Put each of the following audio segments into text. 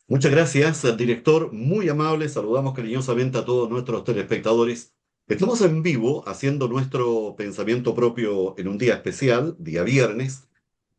Muchas gracias, director. Muy amable. Saludamos cariñosamente a todos nuestros telespectadores. Estamos en vivo haciendo nuestro pensamiento propio en un día especial, día viernes,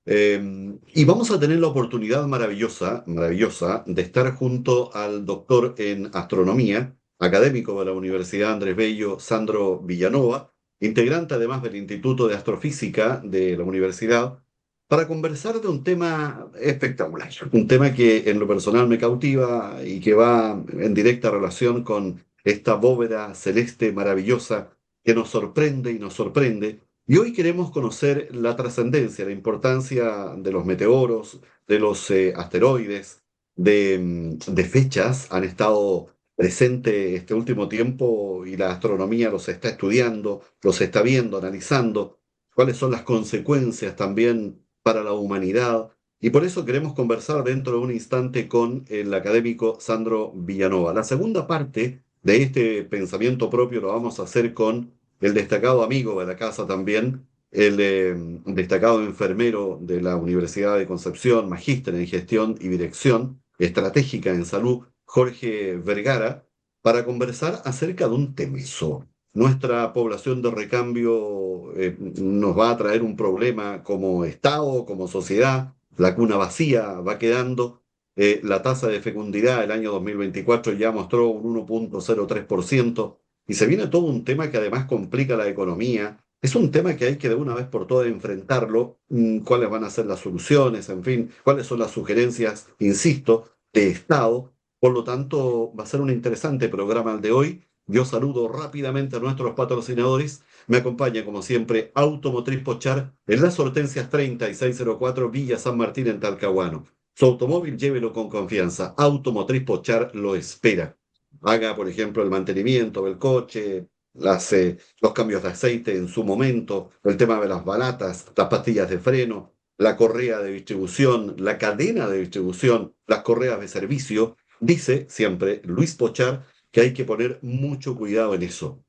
y vamos a tener la oportunidad maravillosa, maravillosa, de estar junto al doctor en astronomía, académico de la Universidad Andrés Bello, Sandro Villanova, integrante además del Instituto de Astrofísica de la universidad, para conversar de un tema espectacular, un tema que en lo personal me cautiva y que va en directa relación con esta bóveda celeste maravillosa que nos sorprende y nos sorprende. Y hoy queremos conocer la trascendencia, la importancia de los meteoros, de los asteroides, de fechas. Han estado presentes este último tiempo y la astronomía los está estudiando, los está viendo, analizando, cuáles son las consecuencias también para la humanidad. Y por eso queremos conversar dentro de un instante con el académico Sandro Villanova. La segunda parte de este pensamiento propio lo vamos a hacer con el destacado amigo de la casa también, el destacado enfermero de la Universidad de Concepción, magíster en gestión y dirección estratégica en salud, Jorge Vergara, para conversar acerca de un temiso. Nuestra población de recambio nos va a traer un problema como Estado, como sociedad, la cuna vacía va quedando. La tasa de fecundidad el año 2024 ya mostró un 1,03%. Y se viene todo un tema que además complica la economía. Es un tema que hay que de una vez por todas enfrentarlo, cuáles van a ser las soluciones, en fin, cuáles son las sugerencias, insisto, de Estado. Por lo tanto, va a ser un interesante programa el de hoy. Yo saludo rápidamente a nuestros patrocinadores. Me acompaña, como siempre, Automotriz Pochar en las Hortensias 30 y 604 Villa San Martín en Talcahuano. Su automóvil llévelo con confianza. Automotriz Pochar lo espera. Haga, por ejemplo, el mantenimiento del coche, los cambios de aceite en su momento, el tema de las balatas, las pastillas de freno, la correa de distribución, la cadena de distribución, las correas de servicio. Dice siempre Luis Pochar que hay que poner mucho cuidado en eso.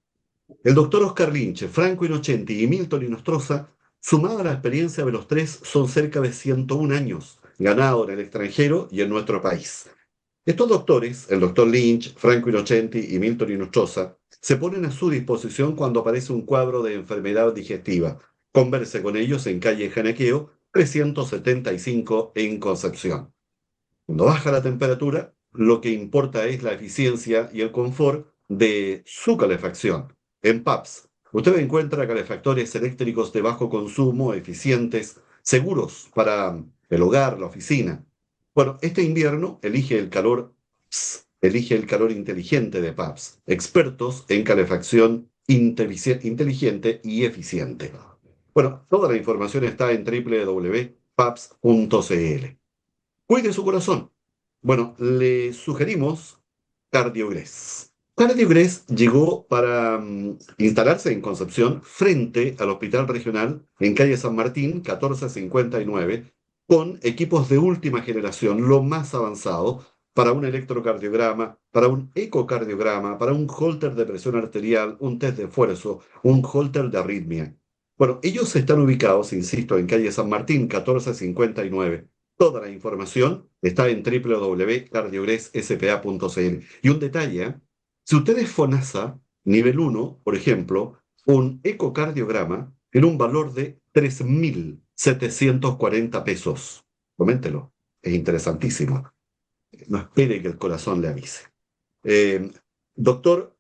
El doctor Oscar Lynch, Franco Innocenti y Milton Inostroza, sumada a la experiencia de los tres, son cerca de 101 años, ganado en el extranjero y en nuestro país. Estos doctores, el doctor Lynch, Franco Innocenti y Milton Inostroza, se ponen a su disposición cuando aparece un cuadro de enfermedad digestiva. Converse con ellos en calle Janequeo, 375 en Concepción. Cuando baja la temperatura, lo que importa es la eficiencia y el confort de su calefacción. En PAPS, usted encuentra calefactores eléctricos de bajo consumo, eficientes, seguros para el hogar, la oficina. Bueno, este invierno elige el calor inteligente de PAPS, expertos en calefacción inteligente y eficiente. Bueno, toda la información está en www.paps.cl. Cuide su corazón. Bueno, le sugerimos Cardiogres. Cardiogres llegó para instalarse en Concepción frente al Hospital Regional en calle San Martín, 1459, con equipos de última generación, lo más avanzado, para un electrocardiograma, para un ecocardiograma, para un holter de presión arterial, un test de esfuerzo, un holter de arritmia. Bueno, ellos están ubicados, insisto, en calle San Martín, 1459. Toda la información está en www.cardiogresSPA.cl. Y un detalle, ¿eh? Si usted es FONASA, nivel 1, por ejemplo, un ecocardiograma en un valor de 3.740 pesos. Coméntelo, es interesantísimo. No espere que el corazón le avise. Eh, doctor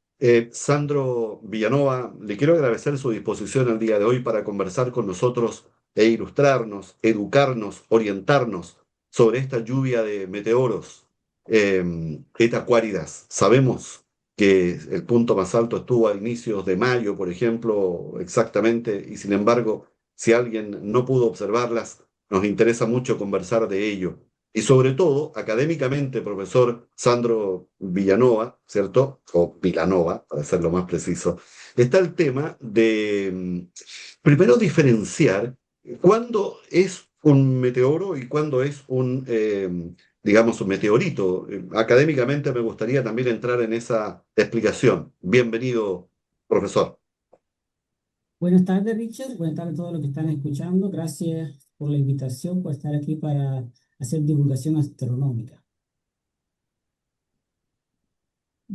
Sandro Villanova, le quiero agradecer su disposición el día de hoy para conversar con nosotros e ilustrarnos, educarnos, orientarnos sobre esta lluvia de meteoros, Eta Aquáridas. Sabemos que el punto más alto estuvo a inicios de mayo, por ejemplo, exactamente, y sin embargo, si alguien no pudo observarlas, nos interesa mucho conversar de ello. Y sobre todo, académicamente, profesor Sandro Villanova, ¿cierto? O Vilanova, para ser lo más preciso, está el tema de, primero, diferenciar cuándo es un meteoro y cuándo es digamos, un meteorito. Académicamente me gustaría también entrar en esa explicación. Bienvenido, profesor. Buenas tardes, Richard. Buenas tardes a todos los que están escuchando. Gracias por la invitación, por estar aquí para hacer divulgación astronómica.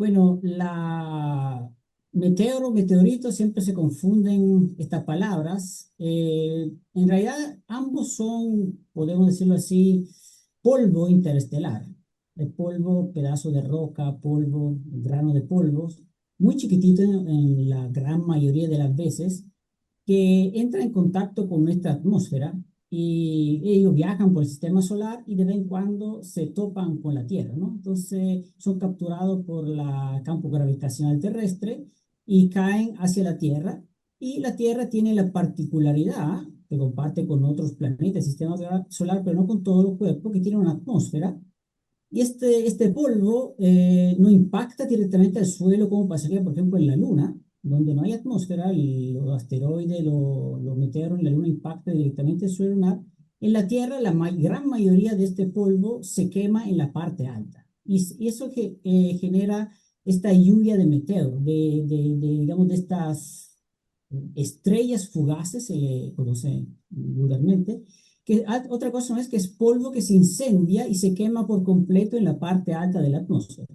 Bueno, la meteoro, meteorito, siempre se confunden estas palabras. En realidad, ambos son, podemos decirlo así, polvo interestelar. El polvo, pedazo de roca, polvo, grano de polvos, muy chiquitito en la gran mayoría de las veces, que entra en contacto con nuestra atmósfera y ellos viajan por el sistema solar y de vez en cuando se topan con la Tierra, ¿no? Entonces son capturados por el campo gravitacional terrestre y caen hacia la Tierra. Y la Tierra tiene la particularidad que comparte con otros planetas del sistema solar, pero no con todo el cuerpo, que tiene una atmósfera y este polvo no impacta directamente al suelo como pasaría, por ejemplo, en la Luna, donde no hay atmósfera, y los asteroides, los meteoros en la Luna impactan directamente el suelo lunar. En la Tierra, la gran mayoría de este polvo se quema en la parte alta. Y eso que genera esta lluvia de meteoros, digamos, de estas estrellas fugaces, se le conoce vulgarmente, que otra cosa no es que es polvo que se incendia y se quema por completo en la parte alta de la atmósfera.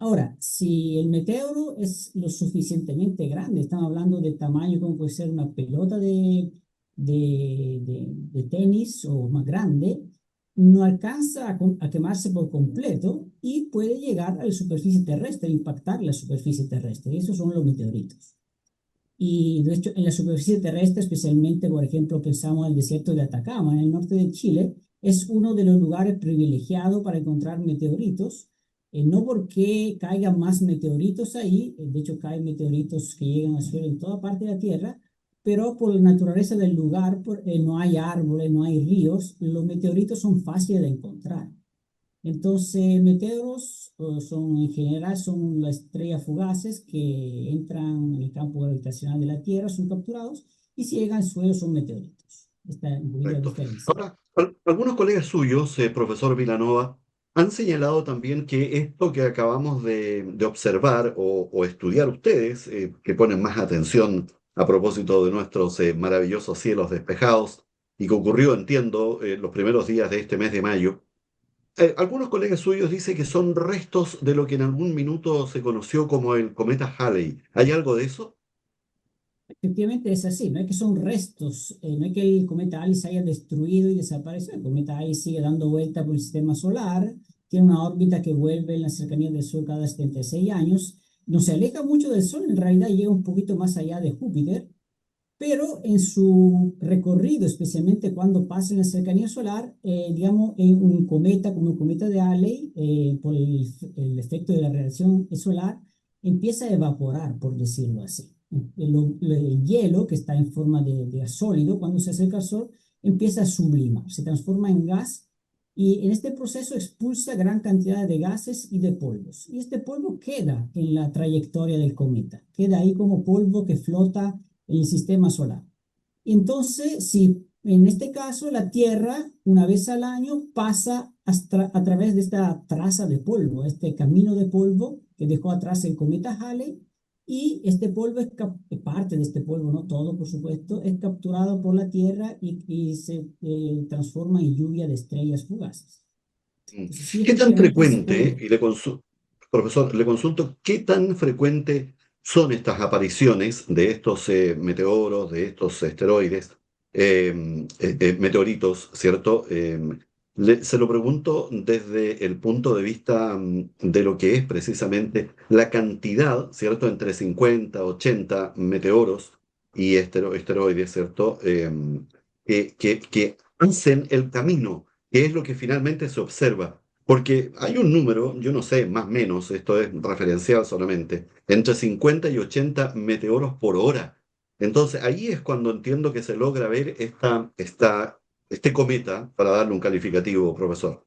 Ahora, si el meteoro es lo suficientemente grande, estamos hablando de tamaño como puede ser una pelota de tenis o más grande, no alcanza a quemarse por completo y puede llegar a la superficie terrestre, impactar la superficie terrestre. Esos son los meteoritos. Y de hecho, en la superficie terrestre, especialmente, por ejemplo, pensamos en el desierto de Atacama, en el norte de Chile, es uno de los lugares privilegiados para encontrar meteoritos. No porque caigan más meteoritos ahí, de hecho caen meteoritos que llegan al suelo en toda parte de la Tierra, pero por la naturaleza del lugar, no hay árboles, no hay ríos, los meteoritos son fáciles de encontrar. Entonces, meteoros son en general son las estrellas fugaces que entran en el campo gravitacional de la Tierra, son capturados y si llegan al suelo son meteoritos. Esta es un poquito la Correcto. diferencia. Ahora, algunos colegas suyos, profesor Vilanova, han señalado también que esto que acabamos de observar o estudiar ustedes, que ponen más atención a propósito de nuestros maravillosos cielos despejados, y que ocurrió, entiendo, los primeros días de este mes de mayo, algunos colegas suyos dicen que son restos de lo que en algún minuto se conoció como el cometa Halley. ¿Hay algo de eso? Efectivamente es así, no es que son restos, no es que el cometa Halley se haya destruido y desapareció. El cometa Halley sigue dando vuelta por el sistema solar, tiene una órbita que vuelve en las cercanías del Sol cada 76 años. No se aleja mucho del Sol, en realidad llega un poquito más allá de Júpiter, pero en su recorrido, especialmente cuando pasa en la cercanía solar, digamos, en un cometa como el cometa de Halley, por el efecto de la radiación solar, empieza a evaporar, por decirlo así. El hielo, que está en forma de sólido, cuando se acerca al Sol, empieza a sublimar, se transforma en gas y en este proceso expulsa gran cantidad de gases y de polvos. Y este polvo queda en la trayectoria del cometa, queda ahí como polvo que flota en el sistema solar. Entonces, si en este caso la Tierra, una vez al año, pasa a través de esta traza de polvo, este camino de polvo que dejó atrás el cometa Halley, y este polvo parte de este polvo, no todo, por supuesto, es capturado por la Tierra y se transforma en lluvia de estrellas fugaces. Mm. Entonces, sí, ¿Qué tan efectivamente es frecuente, polvo. profesor, le consulto, qué tan frecuente son estas apariciones de estos meteoros, de estos asteroides, meteoritos, ¿cierto? Se lo pregunto desde el punto de vista de lo que es precisamente la cantidad, ¿cierto? Entre 50, 80 meteoros y esteroides, ¿cierto? Que hacen el camino, que es lo que finalmente se observa. Porque hay un número, yo no sé, más o menos, esto es referencial solamente, entre 50 y 80 meteoros por hora. Entonces ahí es cuando entiendo que se logra ver este cometa, para darle un calificativo, profesor.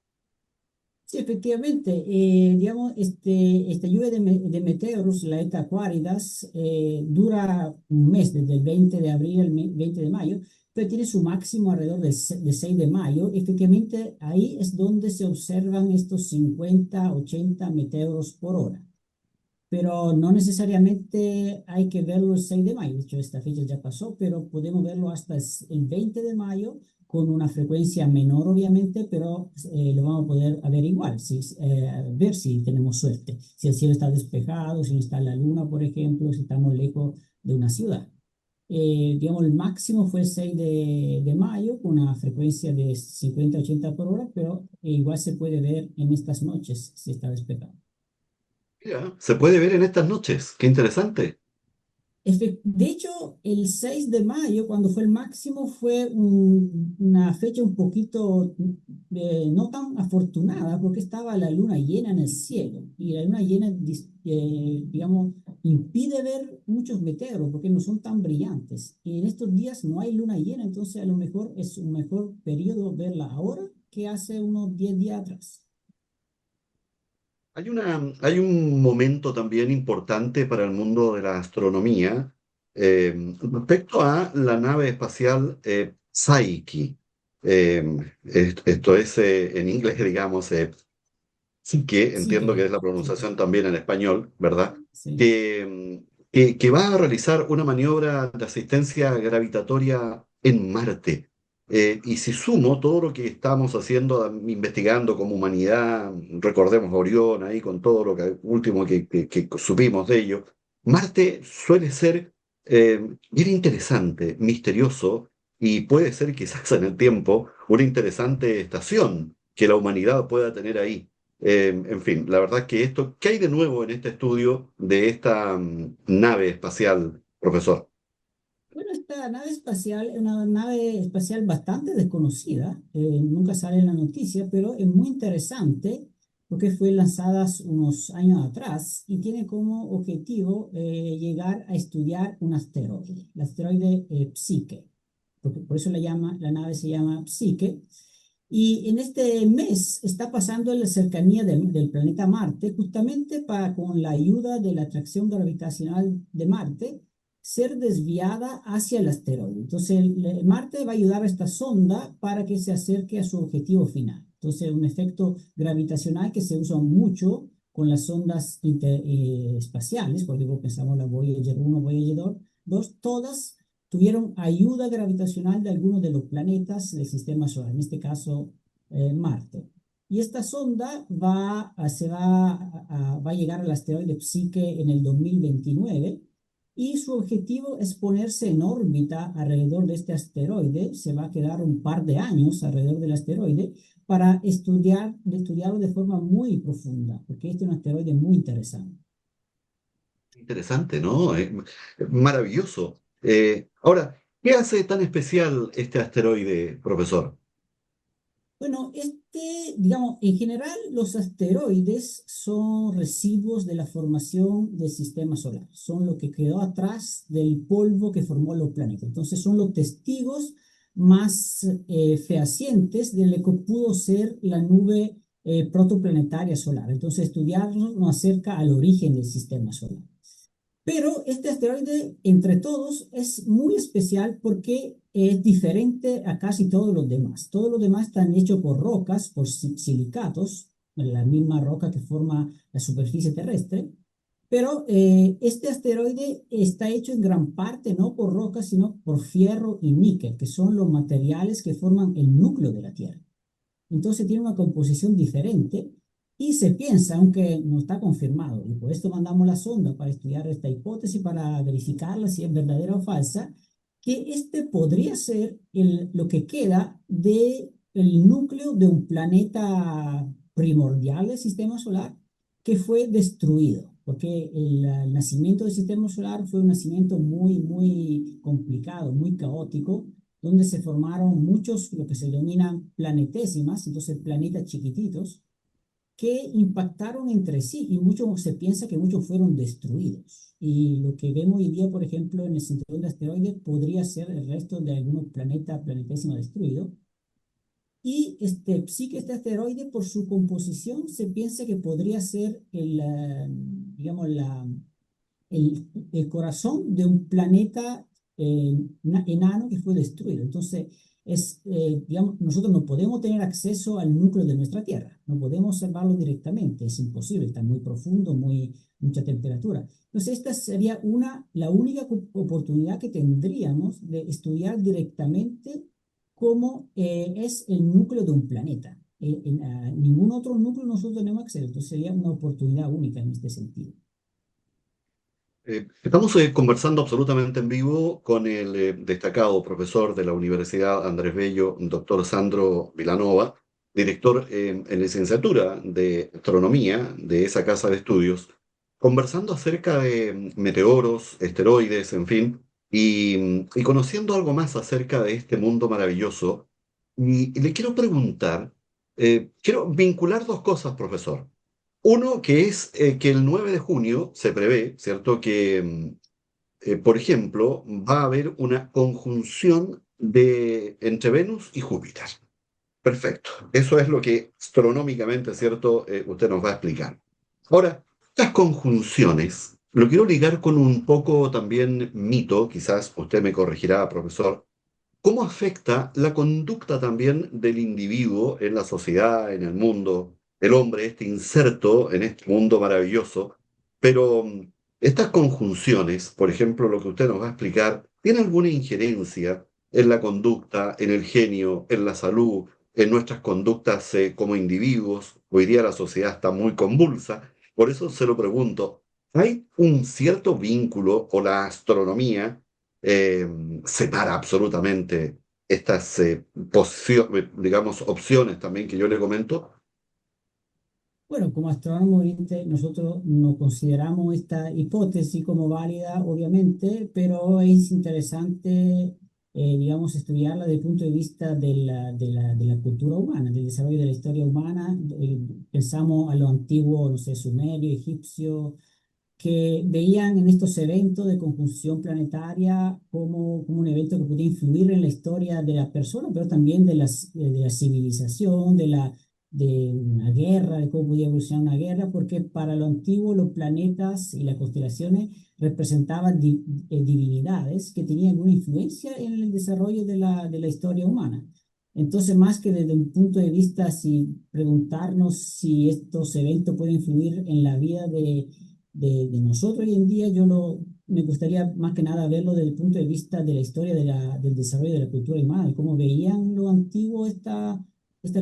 Sí, efectivamente, digamos, esta lluvia de meteoros, la Eta Aquaridas, dura un mes, desde el 20 de abril al 20 de mayo, pero tiene su máximo alrededor de 6 de mayo. Efectivamente, ahí es donde se observan estos 50, 80 meteoros por hora, pero no necesariamente hay que verlo el 6 de mayo. De hecho, esta fecha ya pasó, pero podemos verlo hasta el 20 de mayo con una frecuencia menor, obviamente, pero lo vamos a poder averiguar, ver si tenemos suerte, si el cielo está despejado, si no está la luna, por ejemplo, si estamos lejos de una ciudad. Digamos, el máximo fue el 6 de mayo, con una frecuencia de 50-80 por hora, pero igual se puede ver en estas noches si está despejado. Mira, se puede ver en estas noches. Qué interesante. De hecho, el 6 de mayo, cuando fue el máximo, fue una fecha un poquito no tan afortunada porque estaba la luna llena en el cielo y la luna llena, digamos, impide ver muchos meteoros porque no son tan brillantes. Y en estos días no hay luna llena, entonces a lo mejor es un mejor periodo verla ahora que hace unos 10 días atrás. Hay un momento también importante para el mundo de la astronomía respecto a la nave espacial Psyche. Esto es en inglés, digamos, sí que Sí, entiendo que es la sí, pronunciación también en español, ¿verdad? sí. Que va a realizar una maniobra de asistencia gravitatoria en Marte. Y si sumo todo lo que estamos haciendo, investigando como humanidad, recordemos a Orión ahí con todo lo que último que supimos de ello, Marte suele ser bien interesante, misterioso, y puede ser quizás en el tiempo una interesante estación que la humanidad pueda tener ahí. En fin, la verdad que esto, ¿qué hay de nuevo en este estudio de esta nave espacial, profesor? Bueno, esta nave espacial es una nave espacial bastante desconocida, nunca sale en la noticia, pero es muy interesante porque fue lanzada unos años atrás y tiene como objetivo llegar a estudiar un asteroide, el asteroide Psyche, porque por eso la nave se llama Psyche. Y en este mes está pasando en la cercanía del planeta Marte, justamente para, con la ayuda de la atracción gravitacional de Marte, ser desviada hacia el asteroide. Entonces, Marte va a ayudar a esta sonda para que se acerque a su objetivo final. Entonces, un efecto gravitacional que se usa mucho con las sondas espaciales, porque pensamos la Voyager 1, Voyager 2, todas tuvieron ayuda gravitacional de algunos de los planetas del sistema solar, en este caso Marte. Y esta sonda va a llegar al asteroide Psyche en el 2029 y su objetivo es ponerse en órbita alrededor de este asteroide. Se va a quedar un par de años alrededor del asteroide para estudiarlo de forma muy profunda, porque este es un asteroide muy interesante. Interesante, ¿no? Maravilloso. Ahora, ¿qué hace tan especial este asteroide, profesor? Bueno, digamos, en general los asteroides son residuos de la formación del sistema solar, son lo que quedó atrás del polvo que formó los planetas. Entonces son los testigos más fehacientes de lo que pudo ser la nube protoplanetaria solar. Entonces estudiarlo nos acerca al origen del sistema solar. Pero este asteroide, entre todos, es muy especial porque es diferente a casi todos los demás. Todos los demás están hechos por rocas, por silicatos, la misma roca que forma la superficie terrestre. Pero este asteroide está hecho en gran parte no por rocas, sino por fierro y níquel, que son los materiales que forman el núcleo de la Tierra. Entonces tiene una composición diferente y se piensa, aunque no está confirmado, y por esto mandamos la sonda para estudiar esta hipótesis, para verificarla si es verdadera o falsa, que este podría ser lo que queda del núcleo de un planeta primordial del sistema solar que fue destruido, porque el nacimiento del sistema solar fue un nacimiento muy, muy complicado, muy caótico, donde se formaron muchos, lo que se denominan planetésimas, entonces planetas chiquititos, que impactaron entre sí y muchos, se piensa que muchos fueron destruidos. Y lo que vemos hoy día, por ejemplo, en el cinturón de asteroides, podría ser el resto de algunos planetésimos destruidos. Y sí que este asteroide, por su composición, se piensa que podría ser digamos, el corazón de un planeta enano que fue destruido. Entonces, digamos, nosotros no podemos tener acceso al núcleo de nuestra Tierra, no podemos observarlo directamente, es imposible, está muy profundo, mucha temperatura. Entonces, esta sería la única oportunidad que tendríamos de estudiar directamente cómo es el núcleo de un planeta. A ningún otro núcleo nosotros tenemos acceso, entonces sería una oportunidad única en este sentido. Estamos conversando absolutamente en vivo con el destacado profesor de la Universidad Andrés Bello, doctor Sandro Vilanova, director en licenciatura de astronomía de esa casa de estudios, conversando acerca de meteoros, esteroides, en fin, y conociendo algo más acerca de este mundo maravilloso. Y le quiero preguntar, quiero vincular dos cosas, profesor. Uno que es que el 9 de junio se prevé, ¿cierto? Que, por ejemplo, va a haber una conjunción entre Venus y Júpiter. Perfecto. Eso es lo que astronómicamente, ¿cierto? Usted nos va a explicar. Ahora, estas conjunciones, lo quiero ligar con un poco también mito, quizás usted me corregirá, profesor. ¿Cómo afecta la conducta también del individuo en la sociedad, en el mundo, el hombre, este inserto en este mundo maravilloso? Pero estas conjunciones, por ejemplo, lo que usted nos va a explicar, ¿tiene alguna injerencia en la conducta, en el genio, en la salud, en nuestras conductas como individuos? Hoy día la sociedad está muy convulsa, por eso se lo pregunto, ¿hay un cierto vínculo o la astronomía eh, separa absolutamente estas digamos, opciones también que yo le comento? Bueno, como astrónomos, obviamente, nosotros no consideramos esta hipótesis como válida, obviamente, pero es interesante, digamos, estudiarla desde el punto de vista de la cultura humana, del desarrollo de la historia humana. Pensamos a lo antiguo, no sé, sumerio, egipcio, que veían en estos eventos de conjunción planetaria como un evento que podía influir en la historia de la persona, pero también de la civilización, de una guerra, de cómo podía evolucionar una guerra, porque para lo antiguo los planetas y las constelaciones representaban divinidades que tenían una influencia en el desarrollo de la historia humana. Entonces, más que desde un punto de vista, si preguntarnos si estos eventos pueden influir en la vida de nosotros hoy en día, me gustaría más que nada verlo desde el punto de vista de la historia del desarrollo de la cultura humana, de cómo veían lo antiguo estas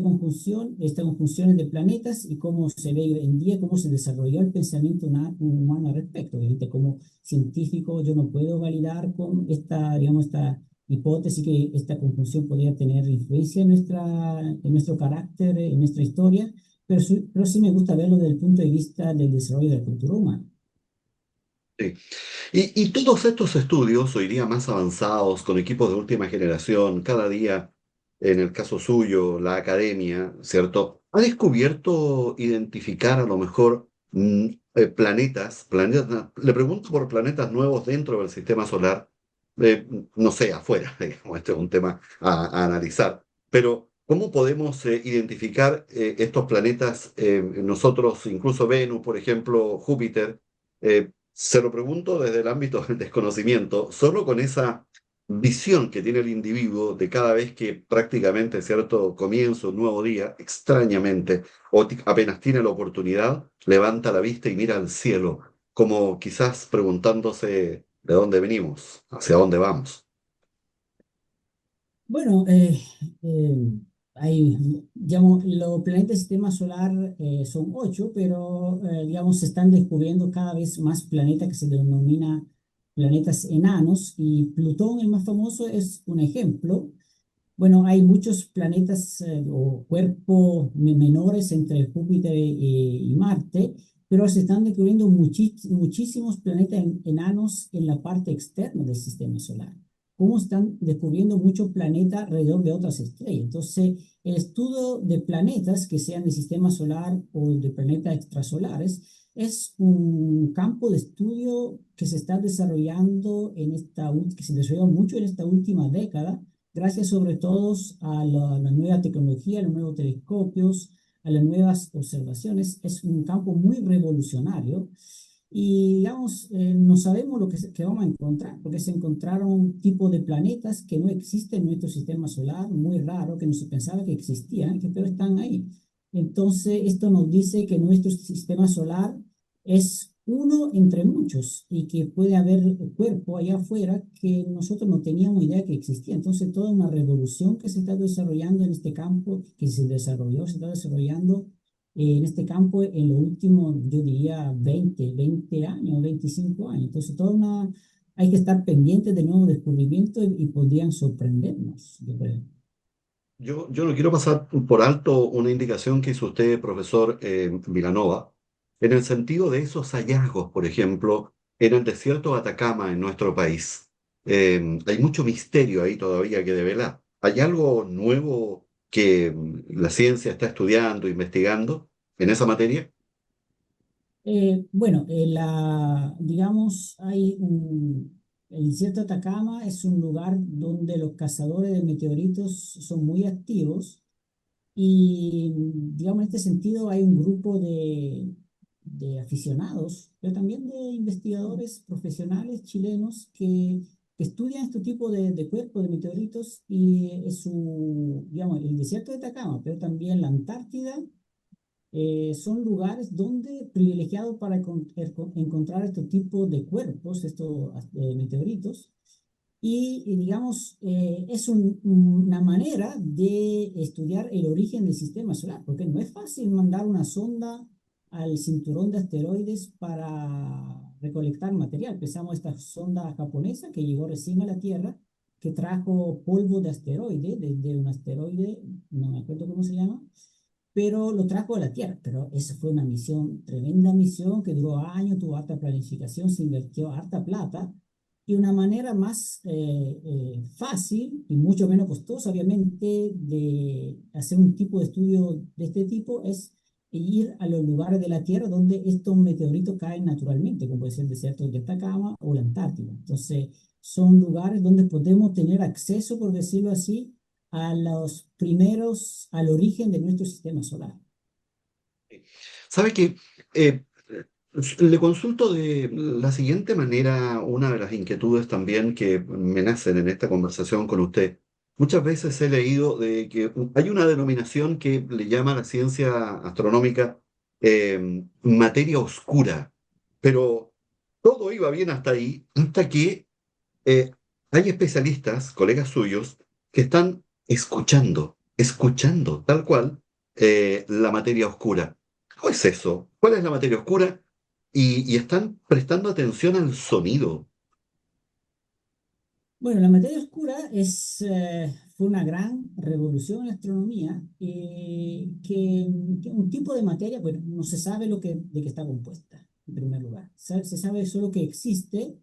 conjunciones de planetas y cómo se ve hoy en día, cómo se desarrolló el pensamiento humano al respecto. Obviamente, como científico, yo no puedo validar con digamos, esta hipótesis que esta conjunción podría tener influencia en nuestro carácter, en nuestra historia, pero sí me gusta verlo desde el punto de vista del desarrollo de la cultura humana. Sí. Y todos estos estudios, hoy día más avanzados, con equipos de última generación, cada día, en el caso suyo, la academia, ¿cierto? Ha descubierto identificar a lo mejor planetas, le pregunto por planetas nuevos dentro del sistema solar, no sé, afuera, digamos, este es un tema a analizar, pero ¿cómo podemos identificar estos planetas, nosotros, incluso Venus, por ejemplo, Júpiter? Se lo pregunto desde el ámbito del desconocimiento, solo con esa visión que tiene el individuo de cada vez que prácticamente, ¿cierto?, comienza un nuevo día, extrañamente, o apenas tiene la oportunidad, levanta la vista y mira al cielo, como quizás preguntándose de dónde venimos, hacia dónde vamos. Bueno, digamos, los planetas del sistema solar son 8, pero digamos, se están descubriendo cada vez más planetas que se denomina planetas enanos, y Plutón, el más famoso, es un ejemplo. Bueno, hay muchos planetas o cuerpos menores entre Júpiter y Marte, pero se están descubriendo muchísimos planetas enanos en la parte externa del sistema solar. Como están descubriendo muchos planetas alrededor de otras estrellas. Entonces, el estudio de planetas que sean del sistema solar o de planetas extrasolares es un campo de estudio que se está desarrollando que se desarrolló mucho en esta última década, gracias sobre todo a la nueva tecnología, a los nuevos telescopios, a las nuevas observaciones. Es un campo muy revolucionario y, digamos, no sabemos que vamos a encontrar, porque se encontraron tipos de planetas que no existen en nuestro sistema solar, muy raro, que no se pensaba que existían, pero están ahí. Entonces, esto nos dice que nuestro sistema solar es uno entre muchos y que puede haber cuerpo allá afuera que nosotros no teníamos idea que existía. Entonces, toda una revolución que se está desarrollando en este campo, que se desarrolló, se está desarrollando en este campo en los últimos, yo diría, 20 años, 25 años. Entonces, hay que estar pendientes de nuevos descubrimientos y podrían sorprendernos, yo creo. Yo no quiero pasar por alto una indicación que hizo usted, profesor Vilanova, en el sentido de esos hallazgos, por ejemplo, en el desierto de Atacama, en nuestro país. Hay mucho misterio ahí todavía que develar. ¿Hay algo nuevo que la ciencia está estudiando, investigando en esa materia? Bueno, digamos, el desierto de Atacama es un lugar donde los cazadores de meteoritos son muy activos y, digamos, en este sentido hay un grupo de aficionados, pero también de investigadores profesionales chilenos que estudian este tipo de cuerpos de meteoritos y digamos, el desierto de Atacama, pero también la Antártida son lugares donde privilegiados para encontrar este tipo de cuerpos, estos meteoritos, y, digamos, es una manera de estudiar el origen del sistema solar, porque no es fácil mandar una sonda al cinturón de asteroides para recolectar material. Pensamos esta sonda japonesa que llegó recién a la Tierra, que trajo polvo de asteroide, desde un asteroide, no me acuerdo cómo se llama, pero lo trajo a la Tierra. Pero esa fue una misión, tremenda misión que duró años, tuvo harta planificación, se invirtió harta plata. Y una manera más fácil y mucho menos costosa, obviamente, de hacer un tipo de estudio de este tipo es ir a los lugares de la Tierra donde estos meteoritos caen naturalmente, como puede ser el desierto de Atacama o la Antártida. Entonces, son lugares donde podemos tener acceso, por decirlo así, al origen de nuestro sistema solar. ¿Sabe que le consulto de la siguiente manera una de las inquietudes también que me nacen en esta conversación con usted? Muchas veces he leído de que hay una denominación que le llama a la ciencia astronómica materia oscura, pero todo iba bien hasta ahí, hasta que eh, hay especialistas, colegas suyos, que están escuchando tal cual la materia oscura. ¿Cómo es eso? ¿Cuál es la materia oscura? Y están prestando atención al sonido. Bueno, la materia oscura fue una gran revolución en la astronomía, que un tipo de materia, bueno, no se sabe de qué está compuesta, en primer lugar. Se sabe solo que existe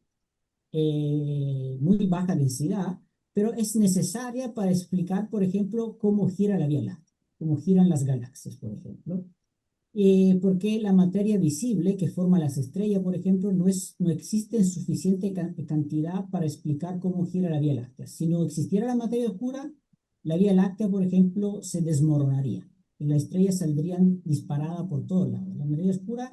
muy baja densidad, pero es necesaria para explicar, por ejemplo, cómo gira la Vía Láctea, cómo giran las galaxias, por ejemplo. Porque la materia visible que forma las estrellas, por ejemplo, no existe en suficiente cantidad para explicar cómo gira la Vía Láctea. Si no existiera la materia oscura, la Vía Láctea, por ejemplo, se desmoronaría y las estrellas saldrían disparadas por todos lados. La materia oscura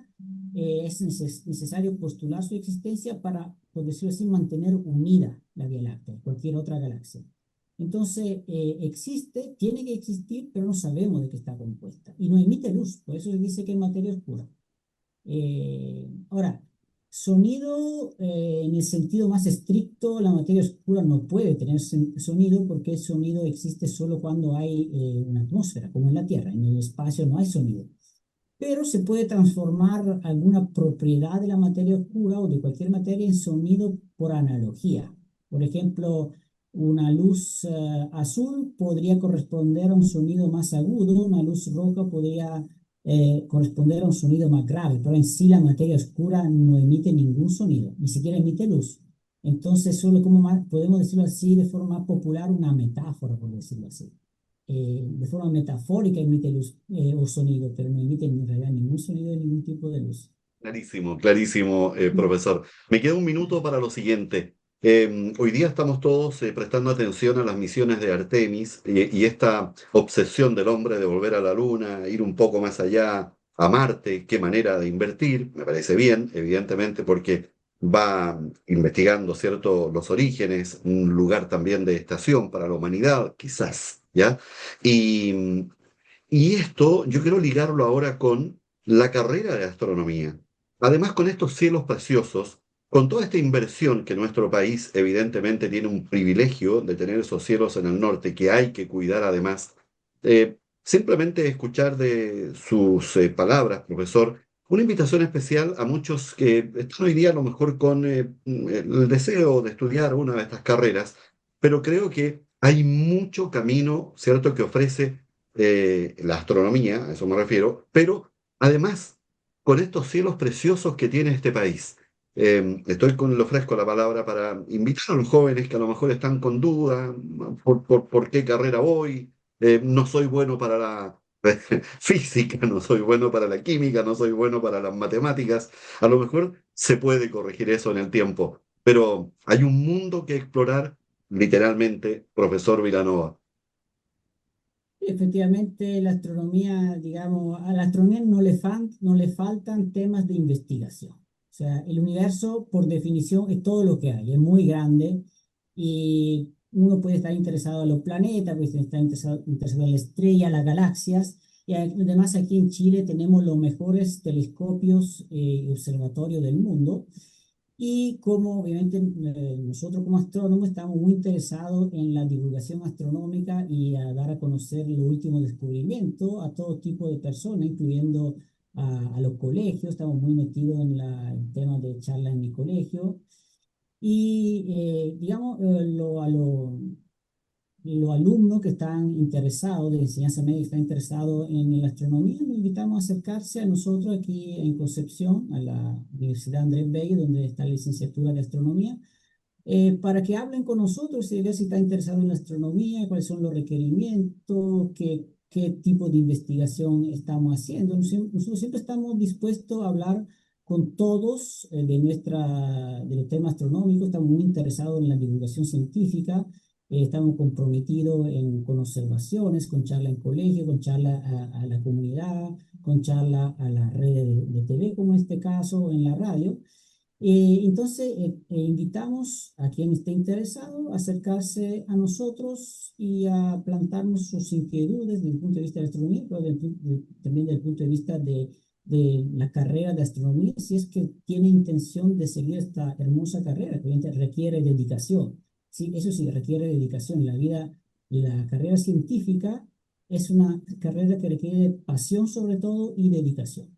es necesario postular su existencia para, por decirlo así, mantener unida la Vía Láctea, cualquier otra galaxia. Entonces, existe, tiene que existir, pero no sabemos de qué está compuesta. Y no emite luz, por eso se dice que es materia oscura. Ahora, sonido, en el sentido más estricto, la materia oscura no puede tener sonido porque el sonido existe solo cuando hay una atmósfera, como en la Tierra. En el espacio no hay sonido. Pero se puede transformar alguna propiedad de la materia oscura o de cualquier materia en sonido por analogía. Por ejemplo, una luz azul podría corresponder a un sonido más agudo, una luz roja podría corresponder a un sonido más grave, pero en sí la materia oscura no emite ningún sonido, ni siquiera emite luz. Entonces, solo como podemos decirlo así de forma popular, una metáfora, por decirlo así. De forma metafórica emite luz o sonido, pero no emite en realidad ningún sonido de ningún tipo de luz. Clarísimo, clarísimo, profesor. Me queda un minuto para lo siguiente. Hoy día estamos todos prestando atención a las misiones de Artemis y esta obsesión del hombre de volver a la Luna, ir un poco más allá a Marte, qué manera de invertir, me parece bien, evidentemente, porque va investigando, ¿cierto?, los orígenes, un lugar también de estación para la humanidad, quizás, ¿ya? Y esto yo quiero ligarlo ahora con la carrera de astronomía. además con estos cielos preciosos, con toda esta inversión que nuestro país evidentemente tiene un privilegio de tener esos cielos en el norte que hay que cuidar además, simplemente escuchar de sus palabras, profesor, una invitación especial a muchos que están hoy día a lo mejor con el deseo de estudiar una de estas carreras, pero creo que hay mucho camino, ¿cierto?, que ofrece la astronomía, a eso me refiero, pero además con estos cielos preciosos que tiene este país. Le ofrezco la palabra para invitar a los jóvenes que a lo mejor están con dudas por qué carrera voy. No soy bueno para la física, no soy bueno para la química, no soy bueno para las matemáticas. A lo mejor se puede corregir eso en el tiempo, pero hay un mundo que explorar, literalmente, profesor Vilanova. Efectivamente, la astronomía, digamos, a la astronomía no le faltan temas de investigación. O sea, el universo, por definición, es todo lo que hay, es muy grande y uno puede estar interesado en los planetas, puede estar interesado en la estrella, las galaxias. Y además aquí en Chile tenemos los mejores telescopios y observatorios del mundo. Y como obviamente nosotros como astrónomos estamos muy interesados en la divulgación astronómica y a dar a conocer los últimos descubrimientos a todo tipo de personas, incluyendo a los colegios. Estamos muy metidos en el tema de charlas en mi colegio. Y digamos, los alumnos que están interesados de enseñanza media, que están interesados en la astronomía, nos invitamos a acercarse a nosotros aquí en Concepción, a la Universidad Andrés Bello, donde está la licenciatura de astronomía, para que hablen con nosotros y ver si están interesados en la astronomía, cuáles son los requerimientos, qué tipo de investigación estamos haciendo. Nosotros siempre estamos dispuestos a hablar con todos de los temas astronómicos, estamos muy interesados en la divulgación científica. Estamos comprometidos con observaciones, con charla en colegio, con charla a la comunidad, con charla a las redes de TV, como en este caso, en la radio. Entonces, invitamos a quien esté interesado a acercarse a nosotros y a plantarnos sus inquietudes desde el punto de vista de la astronomía, pero también desde el punto de vista de la carrera de astronomía, si es que tiene intención de seguir esta hermosa carrera, que obviamente requiere dedicación. Sí, eso sí, requiere dedicación. La carrera científica es una carrera que requiere pasión sobre todo y dedicación.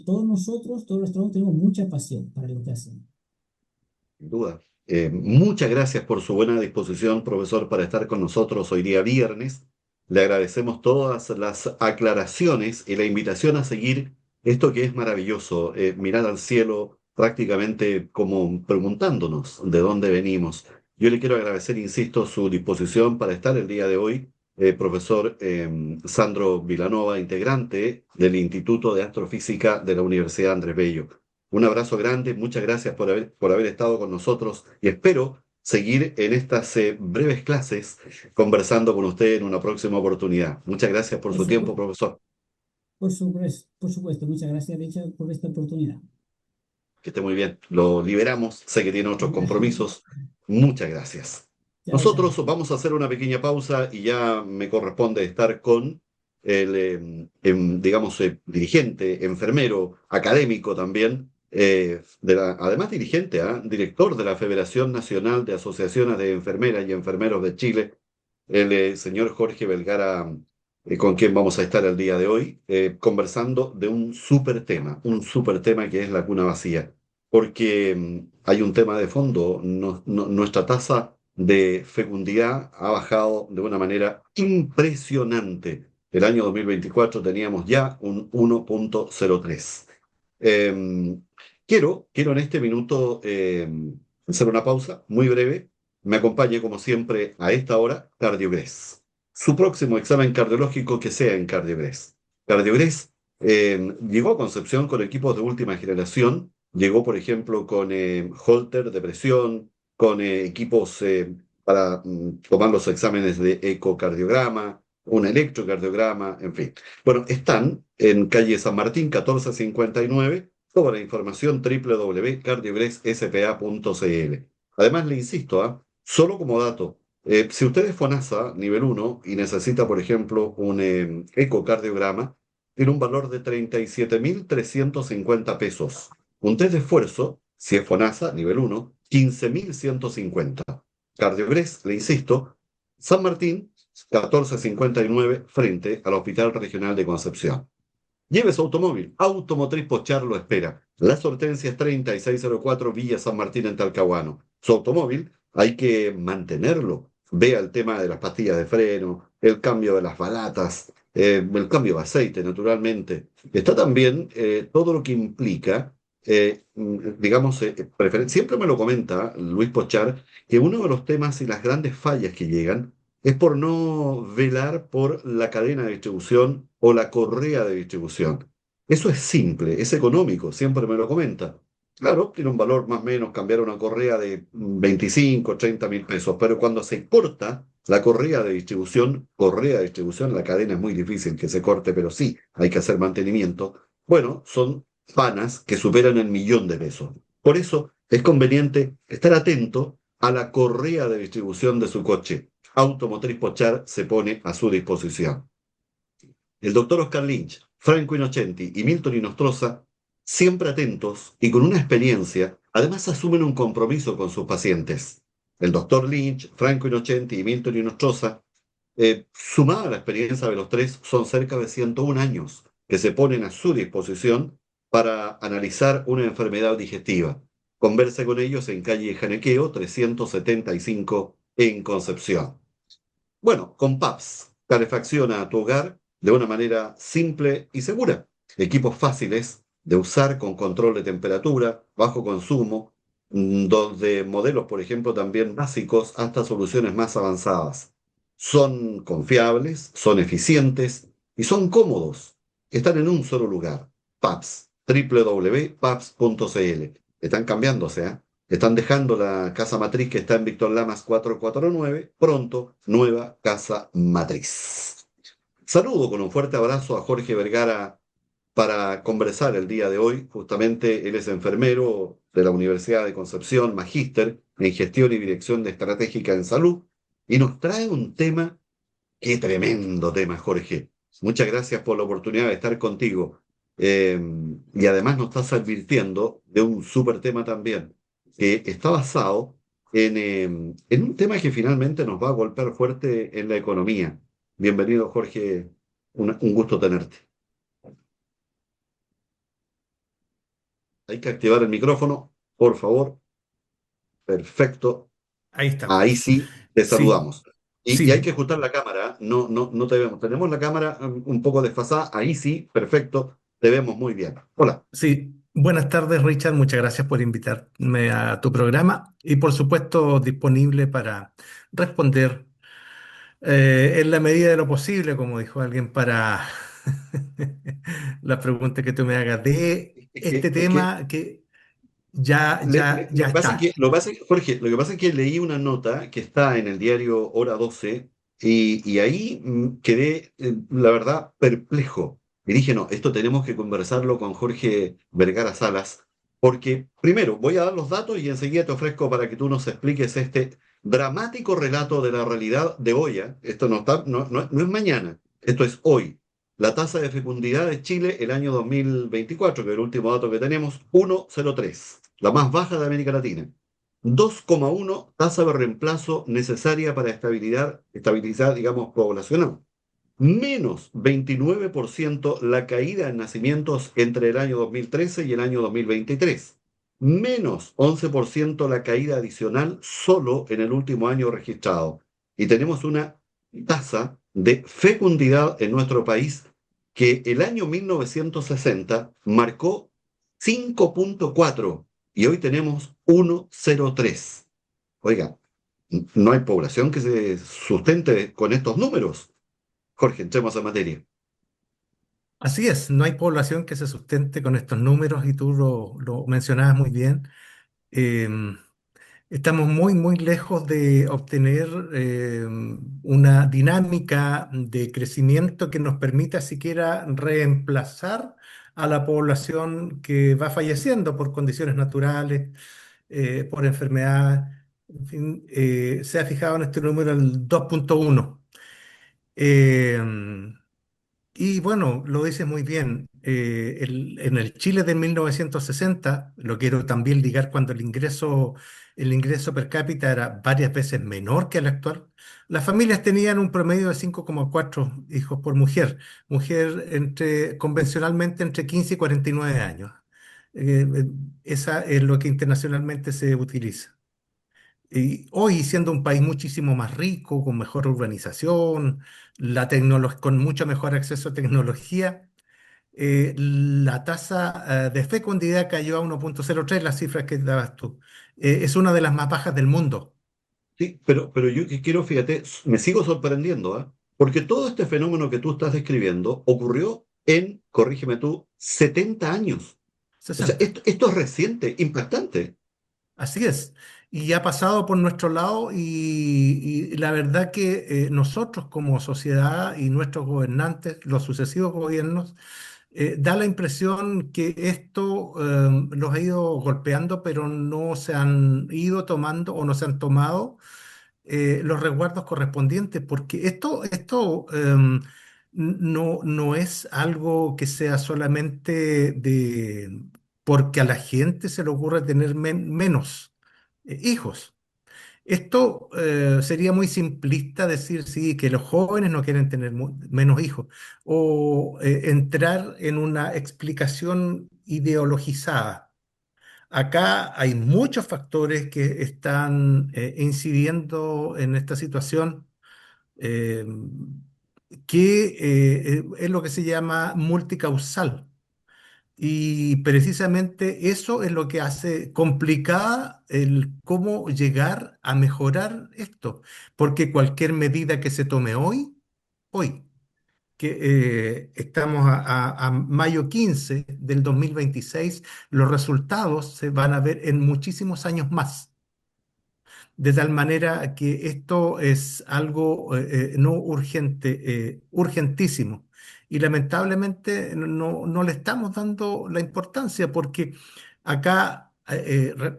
Todos nosotros, todos los astrónomos, tenemos mucha pasión para lo que hacemos. Sin duda. Muchas gracias por su buena disposición, profesor, para estar con nosotros hoy día viernes. Le agradecemos todas las aclaraciones y la invitación a seguir esto que es maravilloso, mirar al cielo prácticamente como preguntándonos de dónde venimos. Yo le quiero agradecer, insisto, su disposición para estar el día de hoy, profesor Sandro Vilanova, integrante del Instituto de Astrofísica de la Universidad Andrés Bello. Un abrazo grande, muchas gracias por haber estado con nosotros y espero seguir en estas breves clases conversando con usted en una próxima oportunidad. Muchas gracias por Por su tiempo, supuesto, profesor. por supuesto. Muchas gracias, Richard, por esta oportunidad. Que esté muy bien. Lo liberamos. Sé que tiene otros compromisos. Muchas gracias. Chao, Nosotros chao. vamos a hacer una pequeña pausa y ya me corresponde estar con el, digamos, dirigente, enfermero, académico también, además dirigente, director de la Federación Nacional de Asociaciones de Enfermeras y Enfermeros de Chile, el señor Jorge Vergara, con quien vamos a estar el día de hoy, conversando de un súper tema que es la cuna vacía, porque hay un tema de fondo. Nuestra tasa de fecundidad ha bajado de una manera impresionante. El año 2024 teníamos ya un 1,03. Eh, quiero en este minuto hacer una pausa muy breve. Me acompañe, como siempre, a esta hora, Cardiogres. Su próximo examen cardiológico que sea en Cardiogres. Cardiogres llegó a Concepción con equipos de última generación. Llegó, por ejemplo, con Holter de presión, con equipos para tomar los exámenes de ecocardiograma, un electrocardiograma, en fin. Bueno, están en calle San Martín, 1459. Toda la información www.cardiogresSPA.cl. Además, le insisto, solo como dato, si usted es FONASA nivel 1 y necesita, por ejemplo, un ecocardiograma, tiene un valor de 37.350 pesos. Un test de esfuerzo, si es FONASA, nivel 1, 15.150. Cardiogres, le insisto, San Martín, 1459, frente al Hospital Regional de Concepción. Lleve su automóvil. Automotriz Pochar lo espera. Las Hortensias 3604 Villa San Martín en Talcahuano. Su automóvil hay que mantenerlo. Vea el tema de las pastillas de freno, el cambio de las balatas, el cambio de aceite, naturalmente. Está también todo lo que implica, digamos, siempre me lo comenta Luis Pochar, que uno de los temas y las grandes fallas que llegan es por no velar por la cadena de distribución o la correa de distribución. Eso es simple, es económico, siempre me lo comenta. Claro, tiene un valor más o menos cambiar una correa de 25, 30 mil pesos, pero cuando se corta la correa de distribución, la cadena es muy difícil que se corte, pero sí hay que hacer mantenimiento. Bueno, son panas que superan el 1.000.000 de pesos. Por eso es conveniente estar atento a la correa de distribución de su coche. Automotriz Pochar se pone a su disposición. El doctor Oscar Lynch, Franco Innocenti y Milton Inostroza, siempre atentos y con una experiencia, además asumen un compromiso con sus pacientes. El doctor Lynch, Franco Innocenti y Milton Inostroza, sumada a la experiencia de los tres, son cerca de 101 años que se ponen a su disposición para analizar una enfermedad digestiva. Converse con ellos en calle Janequeo 375 en Concepción. Bueno, con PAPS, calefacciona tu hogar de una manera simple y segura. Equipos fáciles de usar con control de temperatura, bajo consumo, donde modelos, por ejemplo, también básicos hasta soluciones más avanzadas. Son confiables, son eficientes y son cómodos. Están en un solo lugar. PAPS, www.paps.cl. Están cambiándose, ¿eh? Están dejando la casa matriz que está en Víctor Lamas 449, pronto nueva casa matriz. Saludo con un fuerte abrazo a Jorge Vergara para conversar el día de hoy. Justamente él es enfermero de la Universidad de Concepción, magíster en gestión y dirección de estratégica en salud, y nos trae un tema, qué tremendo tema, Jorge. Muchas gracias por la oportunidad de estar contigo. Eh, y además nos estás advirtiendo de un súper tema también, que está basado en un tema que finalmente nos va a golpear fuerte en la economía. Bienvenido, Jorge. Un gusto tenerte. Hay que activar el micrófono, por favor. Perfecto. Ahí Ahí estamos. sí, te Sí, saludamos. Y hay que sí, ajustar la cámara, ¿eh? No, no, no te vemos. Tenemos la cámara un poco desfasada. Ahí sí, perfecto. Te vemos muy bien. Hola. sí. Buenas tardes, Richard. Muchas gracias por invitarme a tu programa y por supuesto disponible para responder en la medida de lo posible, como dijo alguien, para la pregunta que tú me hagas de este Es que tema que ya, ya, lo ya que pasa es que, está. Jorge, lo que pasa es que leí una nota que está en el diario Hora 12 y ahí quedé, la verdad, perplejo. Y dije, no, esto tenemos que conversarlo con Jorge Vergara Salas, porque primero voy a dar los datos y enseguida te ofrezco para que tú nos expliques este dramático relato de la realidad de hoy. ¿Eh? Esto no es mañana, esto es hoy. La tasa de fecundidad de Chile el año 2024, que es el último dato que tenemos, 1,03, la más baja de América Latina. 2,1 tasa de reemplazo necesaria para estabilizar, digamos, poblacional. Menos 29% la caída en nacimientos entre el año 2013 y el año 2023. Menos 11% la caída adicional solo en el último año registrado. Y tenemos una tasa de fecundidad en nuestro país que el año 1960 marcó 5,4 y hoy tenemos 1,03. Oiga, no hay población que se sustente con estos números. Jorge, entremos a materia. Así es, no hay población que se sustente con estos números y tú lo mencionabas muy bien. Em, Estamos muy, muy lejos de obtener una dinámica de crecimiento que nos permita siquiera reemplazar a la población que va falleciendo por condiciones naturales, por enfermedad. En fin, se ha fijado en este número el 2,1. Eh, y bueno, lo dices muy bien. en el Chile de 1960, lo quiero también ligar cuando el ingreso per cápita era varias veces menor que el actual, las familias tenían un promedio de 5,4 hijos por mujer, convencionalmente entre 15 y 49 años. Esa es lo que internacionalmente se utiliza. Y hoy, siendo un país muchísimo más rico, con mejor urbanización, con mucho mejor acceso a tecnología, la tasa de fecundidad cayó a 1,03, las cifras que dabas tú. Es una de las más bajas del mundo. Sí, pero yo que quiero, fíjate, me sigo sorprendiendo, ¿ah? Porque todo este fenómeno que tú estás describiendo ocurrió en, corrígeme tú, 70 años. O sea, 60. esto es reciente, impactante. Así es. Y ha pasado por nuestro lado y la verdad que nosotros como sociedad y nuestros gobernantes, los sucesivos gobiernos, da la impresión que esto los ha ido golpeando, pero no se han ido tomando o no se han tomado los resguardos correspondientes, porque esto no es algo que sea solamente porque a la gente se le ocurre tener menos hijos. Esto sería muy simplista decir, sí, que los jóvenes no quieren tener menos hijos o entrar en una explicación ideologizada. Acá hay muchos factores que están incidiendo en esta situación, eh, que es lo que se llama multicausal. Y precisamente eso es lo que hace complicada el cómo llegar a mejorar esto, porque cualquier medida que se tome hoy, que estamos a mayo 15 del 2026, los resultados se van a ver en muchísimos años más. De tal manera que esto es algo no urgente, urgentísimo. Y lamentablemente no le estamos dando la importancia porque acá,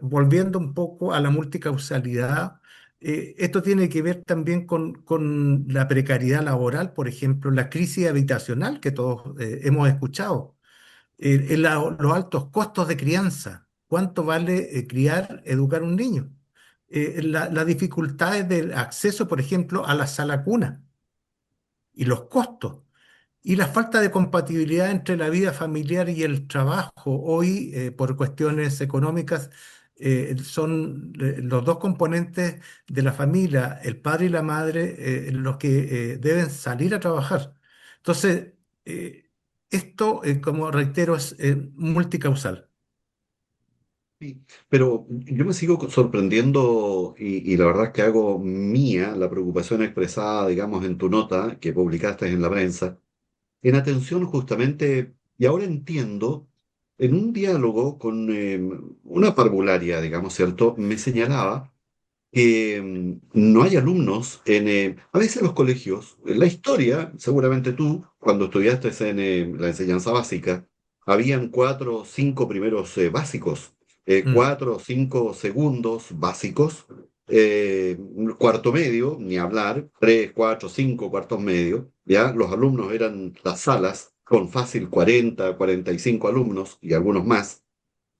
volviendo un poco a la multicausalidad, esto tiene que ver también con la precariedad laboral, por ejemplo, la crisis habitacional que todos hemos escuchado, los altos costos de crianza. ¿Cuánto vale criar, educar un niño? Las dificultades del acceso, por ejemplo, a la sala cuna y los costos. Y la falta de compatibilidad entre la vida familiar y el trabajo. Hoy, por cuestiones económicas, son los dos componentes de la familia, el padre y la madre, los que deben salir a trabajar. Entonces, eh, esto, como reitero, es multicausal. Sí, pero yo me sigo sorprendiendo y la verdad es que hago mía la preocupación expresada, digamos, en tu nota que publicaste en la prensa, en atención justamente, y ahora entiendo, en un diálogo con una parvularia, digamos, ¿cierto? Me señalaba que no hay alumnos a veces los colegios, en la historia, seguramente tú, cuando estudiaste en la enseñanza básica, habían cuatro o cinco primeros básicos, Mm. cuatro o cinco segundos básicos, cuarto medio, ni hablar, tres, cuatro, cinco cuartos medios, ya los alumnos eran las salas con fácil 40, 45 alumnos y algunos más,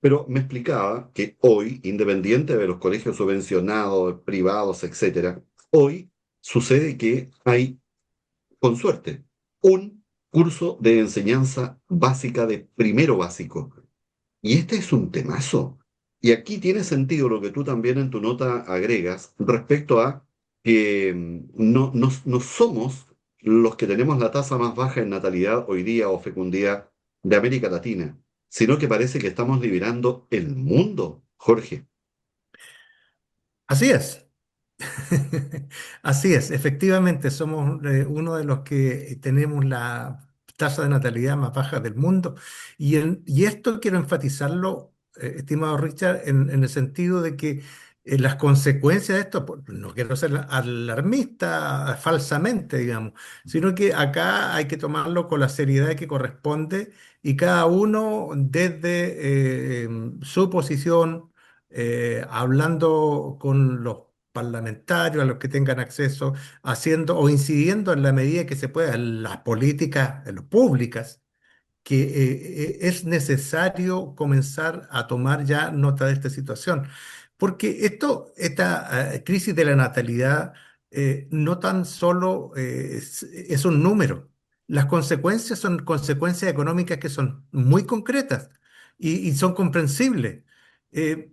pero me explicaba que hoy, independiente de los colegios subvencionados, privados, etcétera, hoy sucede que hay, con suerte, un curso de enseñanza básica de primero básico. Y este es un temazo. Y aquí tiene sentido lo que tú también en tu nota agregas respecto a que no somos los que tenemos la tasa más baja en natalidad hoy día o fecundidad de América Latina, sino que parece que estamos liberando el mundo, Jorge. Así es. Así es, efectivamente somos uno de los que tenemos la tasa de natalidad más baja del mundo. Y esto quiero enfatizarlo, estimado Richard, en el sentido de que las consecuencias de esto, no quiero ser alarmista falsamente, digamos, sino que acá hay que tomarlo con la seriedad que corresponde y cada uno desde su posición, hablando con los parlamentarios, a los que tengan acceso, haciendo o incidiendo en la medida que se pueda en las políticas en las públicas es necesario comenzar a tomar ya nota de esta situación, porque esta crisis de la natalidad no tan solo es un número, las consecuencias son consecuencias económicas que son muy concretas y son comprensibles. Eh,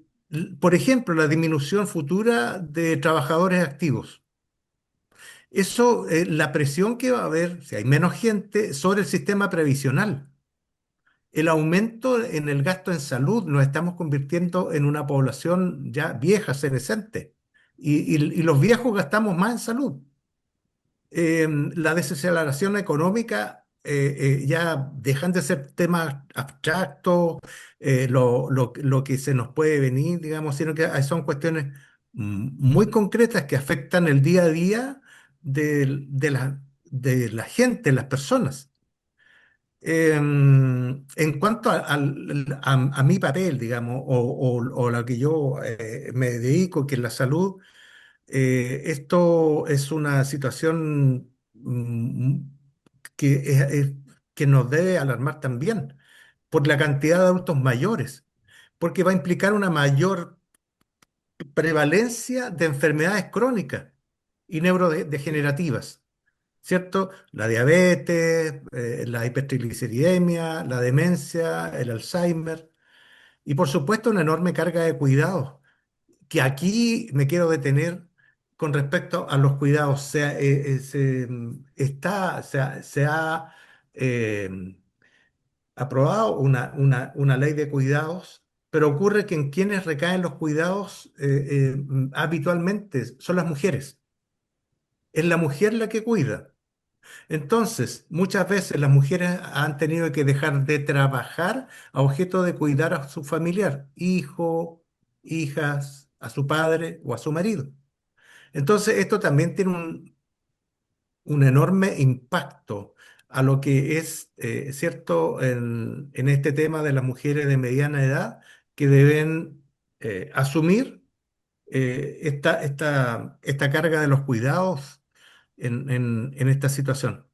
por ejemplo, la disminución futura de trabajadores activos. Eso, la presión que va a haber, si hay menos gente, sobre el sistema previsional. El aumento en el gasto en salud, nos estamos convirtiendo en una población ya vieja, senescente. Y los viejos gastamos más en salud. La desaceleración económica ya dejan de ser temas abstractos, lo que se nos puede venir, digamos, sino que son cuestiones muy concretas que afectan el día a día de la gente, las personas. En cuanto a mi papel, digamos, o lo que yo me dedico, que es la salud, esto es una situación que, que nos debe alarmar también por la cantidad de adultos mayores, porque va a implicar una mayor prevalencia de enfermedades crónicas y neurodegenerativas. ¿Cierto? La diabetes, la hipertrigliceridemia, la demencia, el Alzheimer y por supuesto una enorme carga de cuidados, que aquí me quiero detener con respecto a los cuidados. Se ha eh, aprobado una ley de cuidados, pero ocurre que en quienes recaen los cuidados habitualmente son las mujeres. Es la mujer la que cuida. Entonces, muchas veces las mujeres han tenido que dejar de trabajar a objeto de cuidar a su familiar, hijo, hijas, a su padre o a su marido. Entonces, esto también tiene un enorme impacto a lo que es, cierto, en este tema de las mujeres de mediana edad que deben asumir esta carga de los cuidados en esta situación.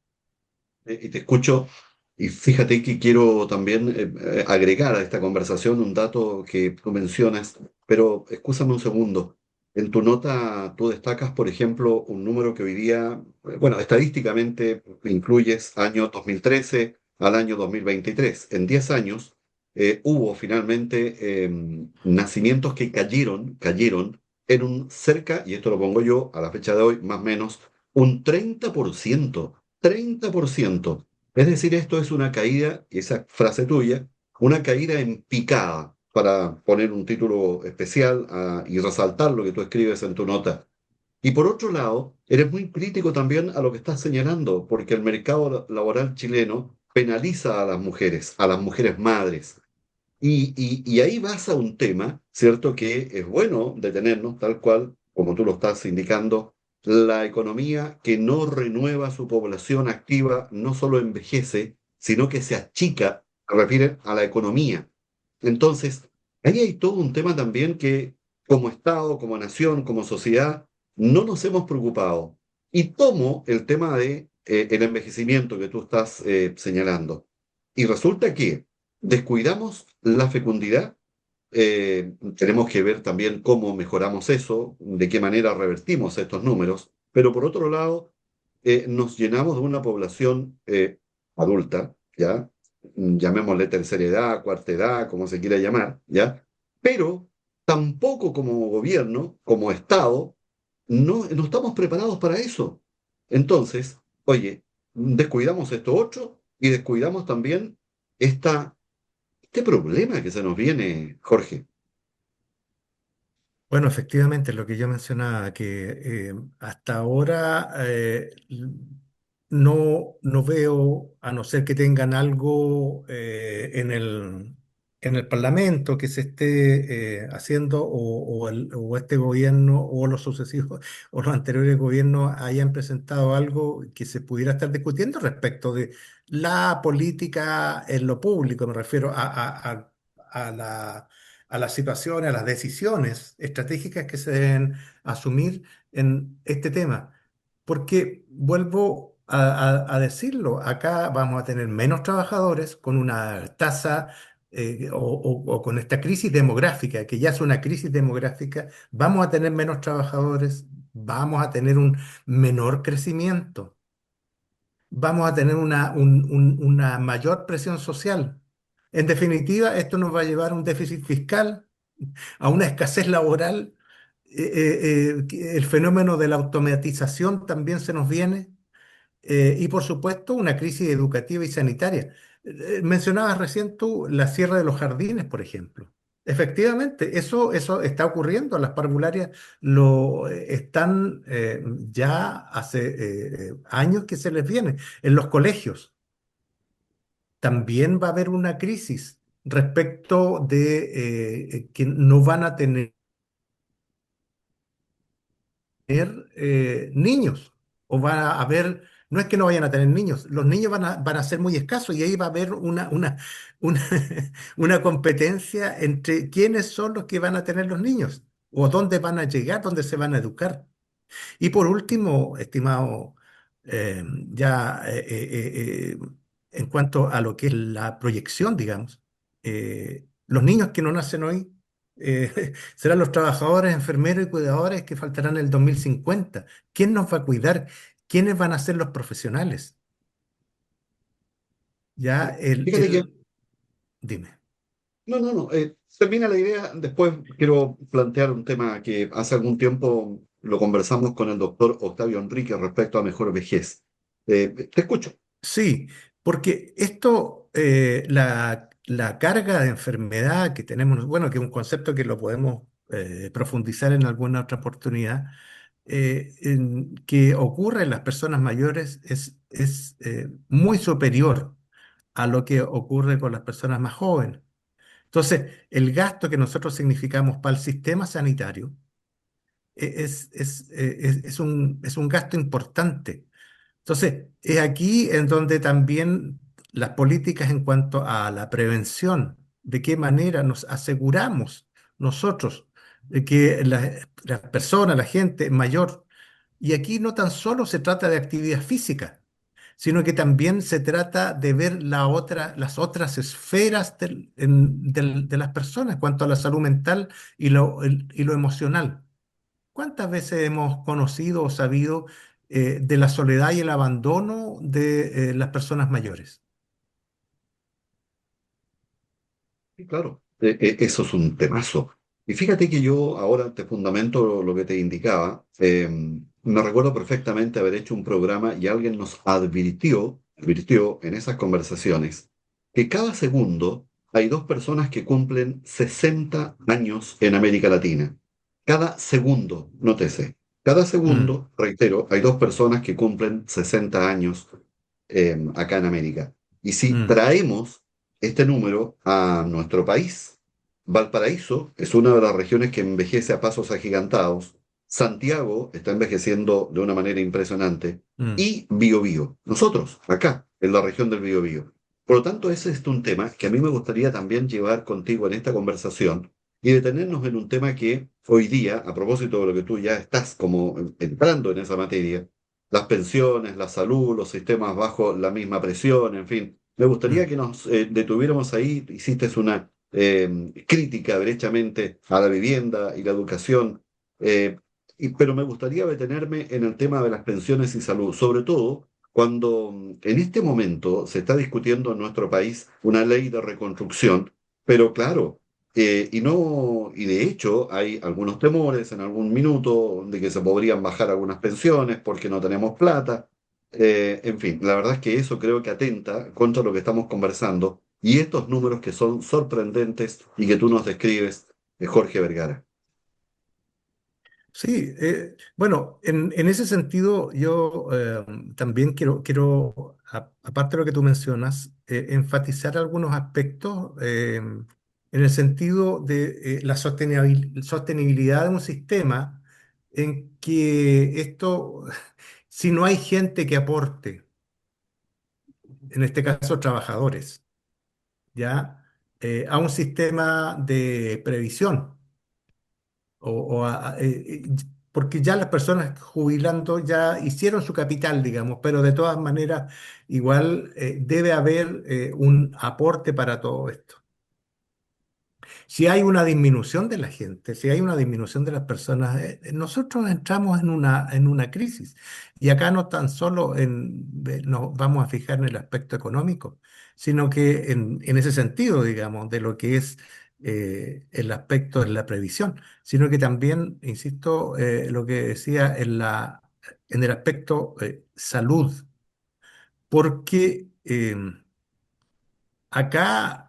Y te escucho, y fíjate que quiero también agregar a esta conversación un dato que tú mencionas, pero escúchame un segundo. En tu nota tú destacas, por ejemplo, un número que hoy día, bueno, estadísticamente incluyes año 2013 al año 2023. En 10 años hubo finalmente nacimientos que cayeron en un cerca, y esto lo pongo yo a la fecha de hoy, más o menos, un 30%. Es decir, esto es una caída, y esa frase tuya, una caída en picada, para poner un título especial y resaltar lo que tú escribes en tu nota. Y por otro lado, eres muy crítico también a lo que estás señalando, porque el mercado laboral chileno penaliza a las mujeres madres. Y ahí vas a un tema, ¿cierto? Que es bueno detenernos, tal cual, como tú lo estás indicando, la economía que no renueva su población activa no solo envejece, sino que se achica, se refiere a la economía. Entonces, ahí hay todo un tema también que como Estado, como nación, como sociedad, no nos hemos preocupado. Y tomo el tema de el envejecimiento que tú estás señalando. Y resulta que descuidamos la fecundidad. Tenemos que ver también cómo mejoramos eso, de qué manera revertimos estos números, pero por otro lado, nos llenamos de una población adulta, ¿ya? Llamémosle tercera edad, cuarta edad, como se quiera llamar, ¿ya? Pero tampoco como gobierno, como Estado, no estamos preparados para eso. Entonces, oye, descuidamos esto otro y descuidamos también esta este problema que se nos viene, Jorge. Bueno, efectivamente, lo que yo mencionaba, que hasta ahora no veo, a no ser que tengan algo en el Parlamento que se esté haciendo o este gobierno o los sucesivos o los anteriores gobiernos hayan presentado algo que se pudiera estar discutiendo respecto de la política en lo público, me refiero a a las situaciones, a las decisiones estratégicas que se deben asumir en este tema. Porque vuelvo a decirlo. Acá vamos a tener menos trabajadores con una tasa o con esta crisis demográfica, que ya es una crisis demográfica, vamos a tener menos trabajadores, vamos a tener un menor crecimiento, vamos a tener una mayor presión social. En definitiva, esto nos va a llevar a un déficit fiscal, a una escasez laboral. El fenómeno de la automatización también se nos viene. Y por supuesto, una crisis educativa y sanitaria. Mencionabas recién tú la cierre de los jardines, por ejemplo. Efectivamente, eso está ocurriendo. Las parvularias lo están ya hace años que se les viene. En los colegios también va a haber una crisis respecto de que no van a tener niños o va a haber, no es que no vayan a tener niños, los niños van a ser muy escasos y ahí va a haber una, una competencia entre quiénes son los que van a tener los niños o dónde van a llegar, dónde se van a educar. Y por último, estimado, ya en cuanto a lo que es la proyección, digamos, los niños que no nacen hoy serán los trabajadores, enfermeros y cuidadores que faltarán en el 2050. ¿Quién nos va a cuidar? ¿Quiénes van a ser los profesionales? Ya Fíjate que, dime. no, no, no, termina la idea. Después quiero plantear un tema que hace algún tiempo lo conversamos con el doctor Octavio Enrique respecto a mejor vejez. Te escucho. Sí, porque esto, la carga de enfermedad que tenemos, bueno, que es un concepto que lo podemos profundizar en alguna otra oportunidad, que ocurre en las personas mayores es muy superior a lo que ocurre con las personas más jóvenes. Entonces, el gasto que nosotros significamos para el sistema sanitario es un gasto importante. Entonces, es aquí en donde también las políticas en cuanto a la prevención, de qué manera nos aseguramos nosotros de que las personas, la gente mayor, y aquí no tan solo se trata de actividad física, sino que también se trata de ver las otras esferas de las personas en cuanto a la salud mental y lo emocional. ¿Cuántas veces hemos conocido o sabido de la soledad y el abandono de las personas mayores? Sí, claro, eso es un temazo. Y fíjate que yo ahora te fundamento lo que te indicaba. Me recuerdo perfectamente haber hecho un programa y alguien nos advirtió en esas conversaciones que cada segundo hay dos personas que cumplen 60 años en América Latina. Cada segundo, nótese, cada Mm, segundo, reitero, hay dos personas que cumplen 60 años acá en América. Y si mm, traemos este número a nuestro país, Valparaíso es una de las regiones que envejece a pasos agigantados. Santiago está envejeciendo de una manera impresionante. mm. Y Biobío, nosotros, acá, en la región del Biobío. Por lo tanto, ese es un tema que a mí me gustaría también llevar contigo en esta conversación y detenernos en un tema que hoy día, a propósito de lo que tú ya estás como entrando en esa materia, las pensiones, la salud, los sistemas bajo la misma presión, en fin. Me gustaría Mm. que nos detuviéramos ahí. Hiciste una crítica derechamente a la vivienda y la educación, pero me gustaría detenerme en el tema de las pensiones y salud, sobre todo cuando en este momento se está discutiendo en nuestro país una ley de reconstrucción, pero claro, y no, y de hecho hay algunos temores en algún minuto de que se podrían bajar algunas pensiones porque no tenemos plata. En fin, la verdad es que eso creo que atenta contra lo que estamos conversando y estos números que son sorprendentes y que tú nos describes, Jorge Vergara. Sí, bueno, en ese sentido yo también aparte de lo que tú mencionas, enfatizar algunos aspectos en el sentido de la sostenibilidad de un sistema en que esto, si no hay gente que aporte, en este caso trabajadores, ¿ya? A un sistema de previsión. O, o a- eh, eh, porque ya las personas jubilando ya hicieron su capital, digamos, pero de todas maneras igual debe haber un aporte para todo esto. Si hay una disminución de la gente, si hay una disminución de las personas, nosotros entramos en una crisis. Y acá no tan solo nos vamos a fijar en el aspecto económico, sino que en ese sentido, digamos, de lo que es el aspecto de la previsión, sino que también, insisto, lo que decía en el aspecto salud, porque acá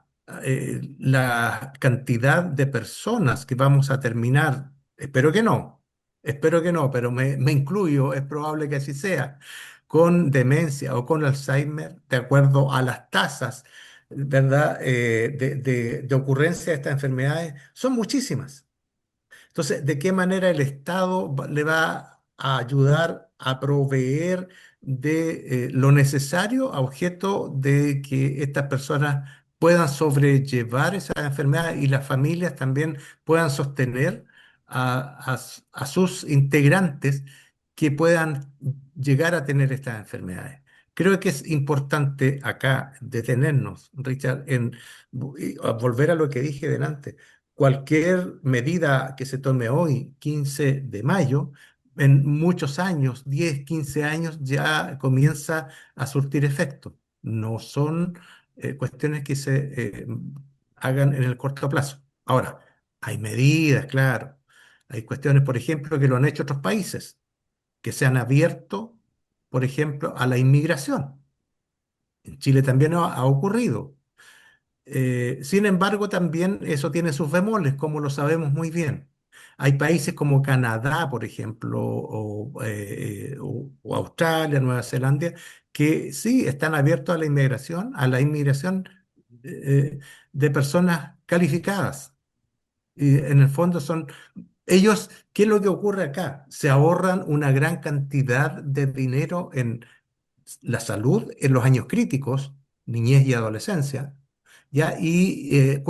la cantidad de personas que vamos a terminar, espero que no, pero me incluyo, es probable que así sea, con demencia o con Alzheimer, de acuerdo a las tasas, ¿verdad? De ocurrencia de estas enfermedades, son muchísimas. Entonces, ¿de qué manera el Estado le va a ayudar a proveer de lo necesario a objeto de que estas personas puedan sobrellevar esas enfermedades y las familias también puedan sostener a sus integrantes que puedan llegar a tener estas enfermedades? Creo que es importante acá detenernos, Richard, y volver a lo que dije delante. Cualquier medida que se tome hoy, 15 de mayo, en muchos años, 10, 15 años, ya comienza a surtir efecto. No son cuestiones que se hagan en el corto plazo. Ahora, hay medidas, claro. Hay cuestiones, por ejemplo, que lo han hecho otros países, que se han abierto, por ejemplo, a la inmigración. En Chile también ha ocurrido. Sin embargo, también eso tiene sus bemoles, como lo sabemos muy bien. Hay países como Canadá, por ejemplo, o Australia, Nueva Zelanda, que sí están abiertos a la inmigración eh, de personas calificadas. Y en el fondo ellos, ¿qué es lo que ocurre acá? Se ahorran una gran cantidad de dinero en la salud en los años críticos, niñez y adolescencia, ¿ya? Y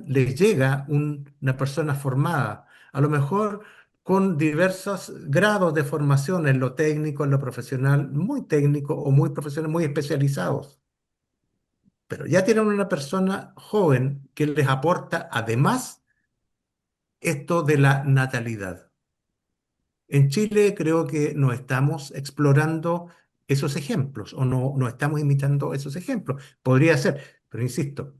les llega una persona formada, a lo mejor con diversos grados de formación en lo técnico, en lo profesional, muy técnico o muy profesional, muy especializados. Pero ya tienen una persona joven que les aporta además esto de la natalidad. En Chile creo que no estamos explorando esos ejemplos o no estamos imitando esos ejemplos. Podría ser, pero insisto,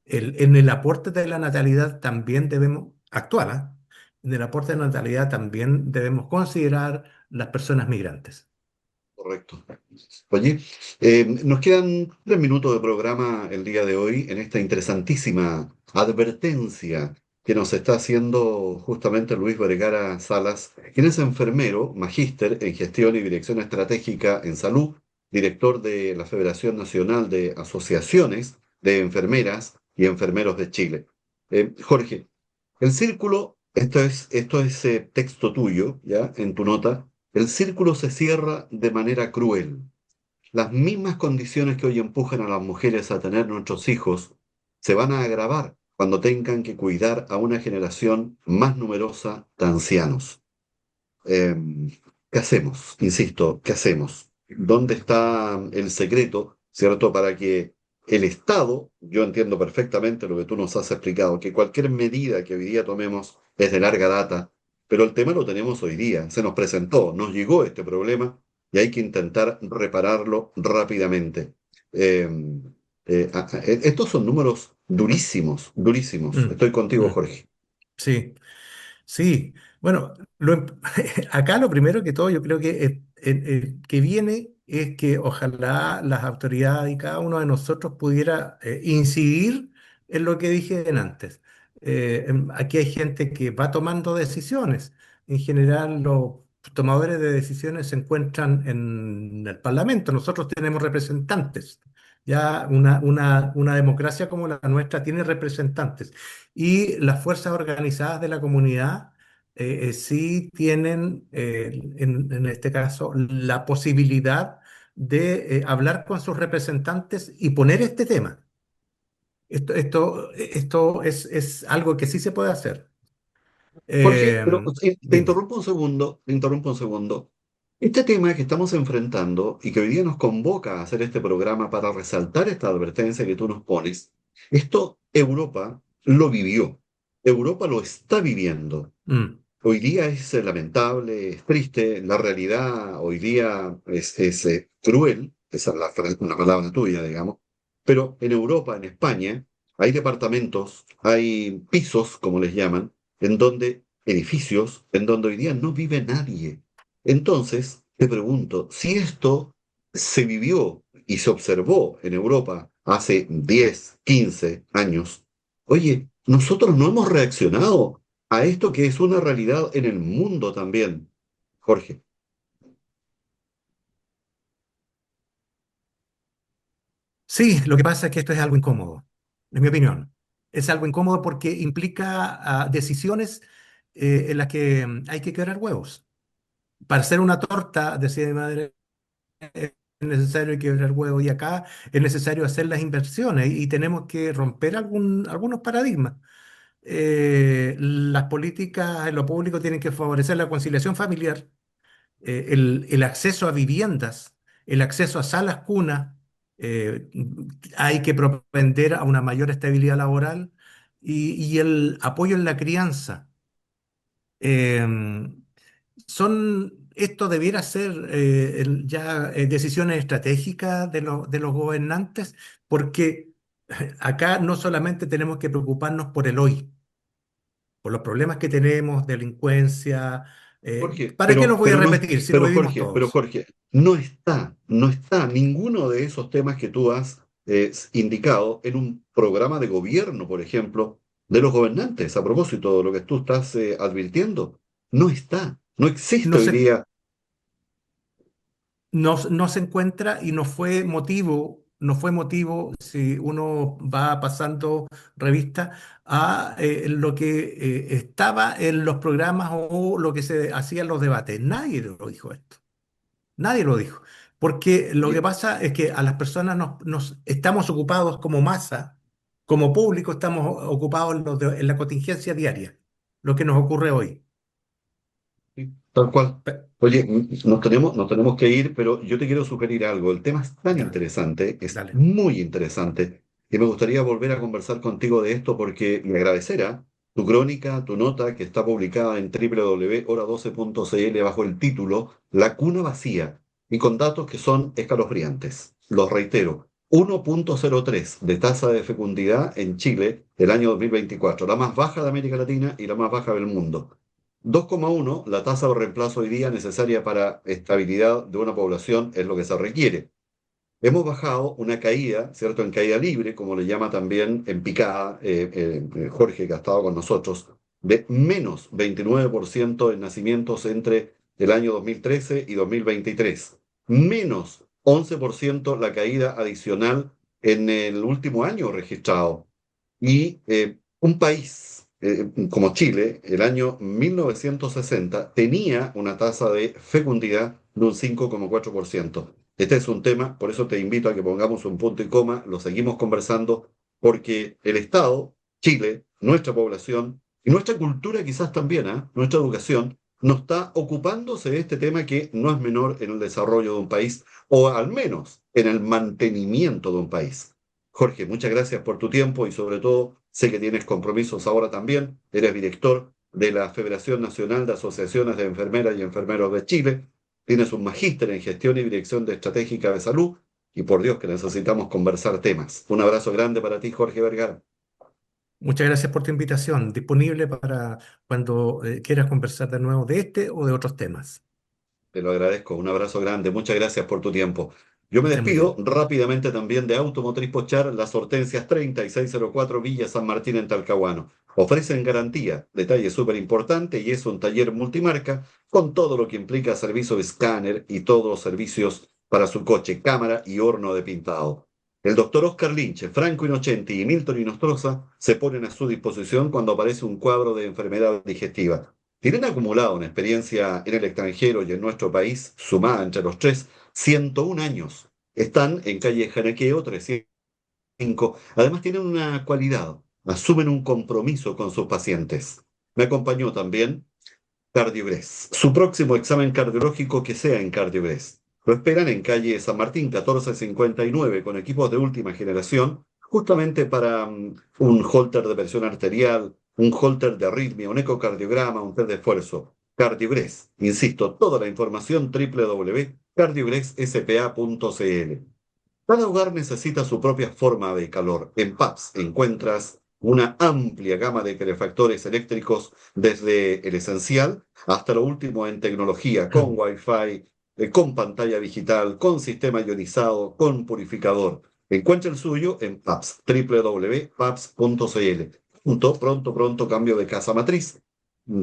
en el aporte de la natalidad también debemos, actual, ¿ah? En el aporte de la natalidad también debemos considerar las personas migrantes. Correcto. Oye, nos quedan 3 minutos de programa el día de hoy en esta interesantísima advertencia que nos está haciendo justamente Luis Vergara Salas, quien es enfermero, magíster en gestión y dirección estratégica en salud, director de la Federación Nacional de Asociaciones de Enfermeras y Enfermeros de Chile. Jorge, el círculo, esto es texto tuyo, ¿ya? En tu nota. El círculo se cierra de manera cruel. Las mismas condiciones que hoy empujan a las mujeres a tener nuestros hijos se van a agravar cuando tengan que cuidar a una generación más numerosa de ancianos. Eh, ¿Qué hacemos? Insisto, ¿qué hacemos? ¿Dónde está el secreto, cierto? Para que el Estado, yo entiendo perfectamente lo que tú nos has explicado, que cualquier medida que hoy día tomemos es de larga data, pero el tema lo tenemos hoy día, se nos presentó, nos llegó este problema y hay que intentar repararlo rápidamente. Eh, Estos son números durísimos, durísimos. Mm, Estoy contigo, mm, Jorge. sí. Sí, bueno, acá lo primero que todo yo creo que, que viene es que ojalá las autoridades y cada uno de nosotros pudiera incidir en lo que dije antes. Aquí hay gente que va tomando decisiones. En general, los tomadores de decisiones se encuentran en el Parlamento. Nosotros tenemos representantes. Ya una democracia como la nuestra tiene representantes y las fuerzas organizadas de la comunidad sí tienen, en este caso, la posibilidad de hablar con sus representantes y poner este tema. Esto es algo que sí se puede hacer. Jorge, pero te Dime. interrumpo un segundo, te interrumpo un segundo. Este tema que estamos enfrentando y que hoy día nos convoca a hacer este programa para resaltar esta advertencia que tú nos pones, esto Europa lo vivió, Europa lo está viviendo. Mm, Hoy día es lamentable, es triste, la realidad hoy día es cruel, esa es una palabra tuya, digamos, pero en Europa, en España, hay departamentos, hay pisos, como les llaman, en donde, edificios, en donde hoy día no vive nadie. Entonces, te pregunto, si esto se vivió y se observó en Europa hace 10, 15 años, oye, nosotros no hemos reaccionado a esto que es una realidad en el mundo también, Jorge. sí, lo que pasa es que esto es algo incómodo, en mi opinión. Es algo incómodo porque implica decisiones en las que hay que quebrar huevos. Para hacer una torta, decía mi madre, es necesario quebrar huevos y acá es necesario hacer las inversiones y tenemos que romper algunos paradigmas. Las políticas en lo público tienen que favorecer la conciliación familiar, el acceso a viviendas, el acceso a salas cunas, eh, hay que propender a una mayor estabilidad laboral y el apoyo en la crianza. Esto debiera ser ya decisiones estratégicas de los gobernantes, porque acá no solamente tenemos que preocuparnos por el hoy, por los problemas que tenemos, delincuencia. Jorge, ¿Para qué los voy a no, repetir si lo vivimos Pero todos? Jorge, no está ninguno de esos temas que tú has indicado en un programa de gobierno, por ejemplo, de los gobernantes, a propósito de lo que tú estás advirtiendo. No está, no existe No hoy se, día. no se encuentra y no fue motivo, si uno va pasando revista, a lo que estaba en los programas o lo que se hacía en los debates. Nadie lo dijo esto. Nadie lo dijo. Porque lo que pasa es que a las personas nos estamos ocupados como masa, como público, estamos ocupados en la contingencia diaria, lo que nos ocurre hoy. Sí, tal cual. Pe- Oye, nos tenemos que ir, pero yo te quiero sugerir algo. El tema es tan Dale, interesante, es dale. muy interesante, y me gustaría volver a conversar contigo de esto porque me agradecerá tu crónica, tu nota que está publicada en www.hora12.cl bajo el título La cuna vacía y con datos que son escalofriantes. Los reitero. 1,03 de tasa de fecundidad en Chile el año 2024, la más baja de América Latina y la más baja del mundo. 2,1, la tasa de reemplazo hoy día necesaria para estabilidad de una población es lo que se requiere. Hemos bajado una caída, ¿cierto? En caída libre, como le llama también en picada Jorge, que ha estado con nosotros, de menos 29% en nacimientos entre el año 2013 y 2023. Menos 11% la caída adicional en el último año registrado. Y un país como Chile, el año 1960, tenía una tasa de fecundidad de un 5,4%. Este es un tema, por eso te invito a que pongamos un punto y coma, lo seguimos conversando, porque el Estado, Chile, nuestra población y nuestra cultura quizás también, nuestra educación, no está ocupándose de este tema que no es menor en el desarrollo de un país, o al menos en el mantenimiento de un país. Jorge, muchas gracias por tu tiempo y sobre todo sé que tienes compromisos ahora también. Eres director de la Federación Nacional de Asociaciones de Enfermeras y Enfermeros de Chile. Tienes un magíster en gestión y dirección de estratégica de salud y por Dios que necesitamos conversar temas. Un abrazo grande para ti, Jorge Vergara. Muchas gracias por tu invitación. Disponible para cuando quieras conversar de nuevo de este o de otros temas. Te lo agradezco. Un abrazo grande. Muchas gracias por tu tiempo. Yo Que me estés muy despido bien. rápidamente también de Automotriz Pochar, Las Hortensias 3604 Villa San Martín en Talcahuano. Ofrecen garantía, detalle súper importante, y es un taller multimarca con todo lo que implica servicio de escáner y todos los servicios para su coche, cámara y horno de pintado. El doctor Oscar Lynch, Franco Innocenti y Milton Inostroza se ponen a su disposición cuando aparece un cuadro de enfermedad digestiva. Tienen acumulado una experiencia en el extranjero y en nuestro país, sumada entre los tres, 101 años. Están en calle Janequeo 305. Además tienen una cualidad, asumen un compromiso con sus pacientes. Me acompañó también Cardiogres. Su próximo examen cardiológico que sea en Cardiogres. Lo esperan en calle San Martín 1459 con equipos de última generación, justamente para un holter de presión arterial, un holter de arritmia, un ecocardiograma, un test de esfuerzo. Cardiogres. Insisto, toda la información www.cardiogresSPA.cl. Cada hogar necesita su propia forma de calor. En PAPS encuentras una amplia gama de calefactores eléctricos desde el esencial hasta lo último en tecnología, con Wi-Fi, con pantalla digital, con sistema ionizado, con purificador. Encuentra el suyo en PAPS, www.paps.cl. Pronto, cambio de casa matriz.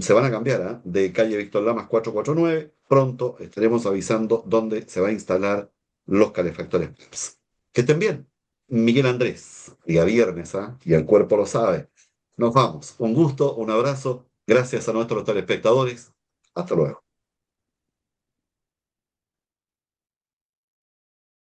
Se van a cambiar, ¿eh? De calle Víctor Lamas 449. Pronto estaremos avisando dónde se va a instalar los calefactores PAPS. Que estén bien. Miguel Andrés, día viernes, ¿ah? Y el cuerpo lo sabe. Nos vamos. Un gusto, un abrazo. Gracias a nuestros telespectadores. Hasta luego.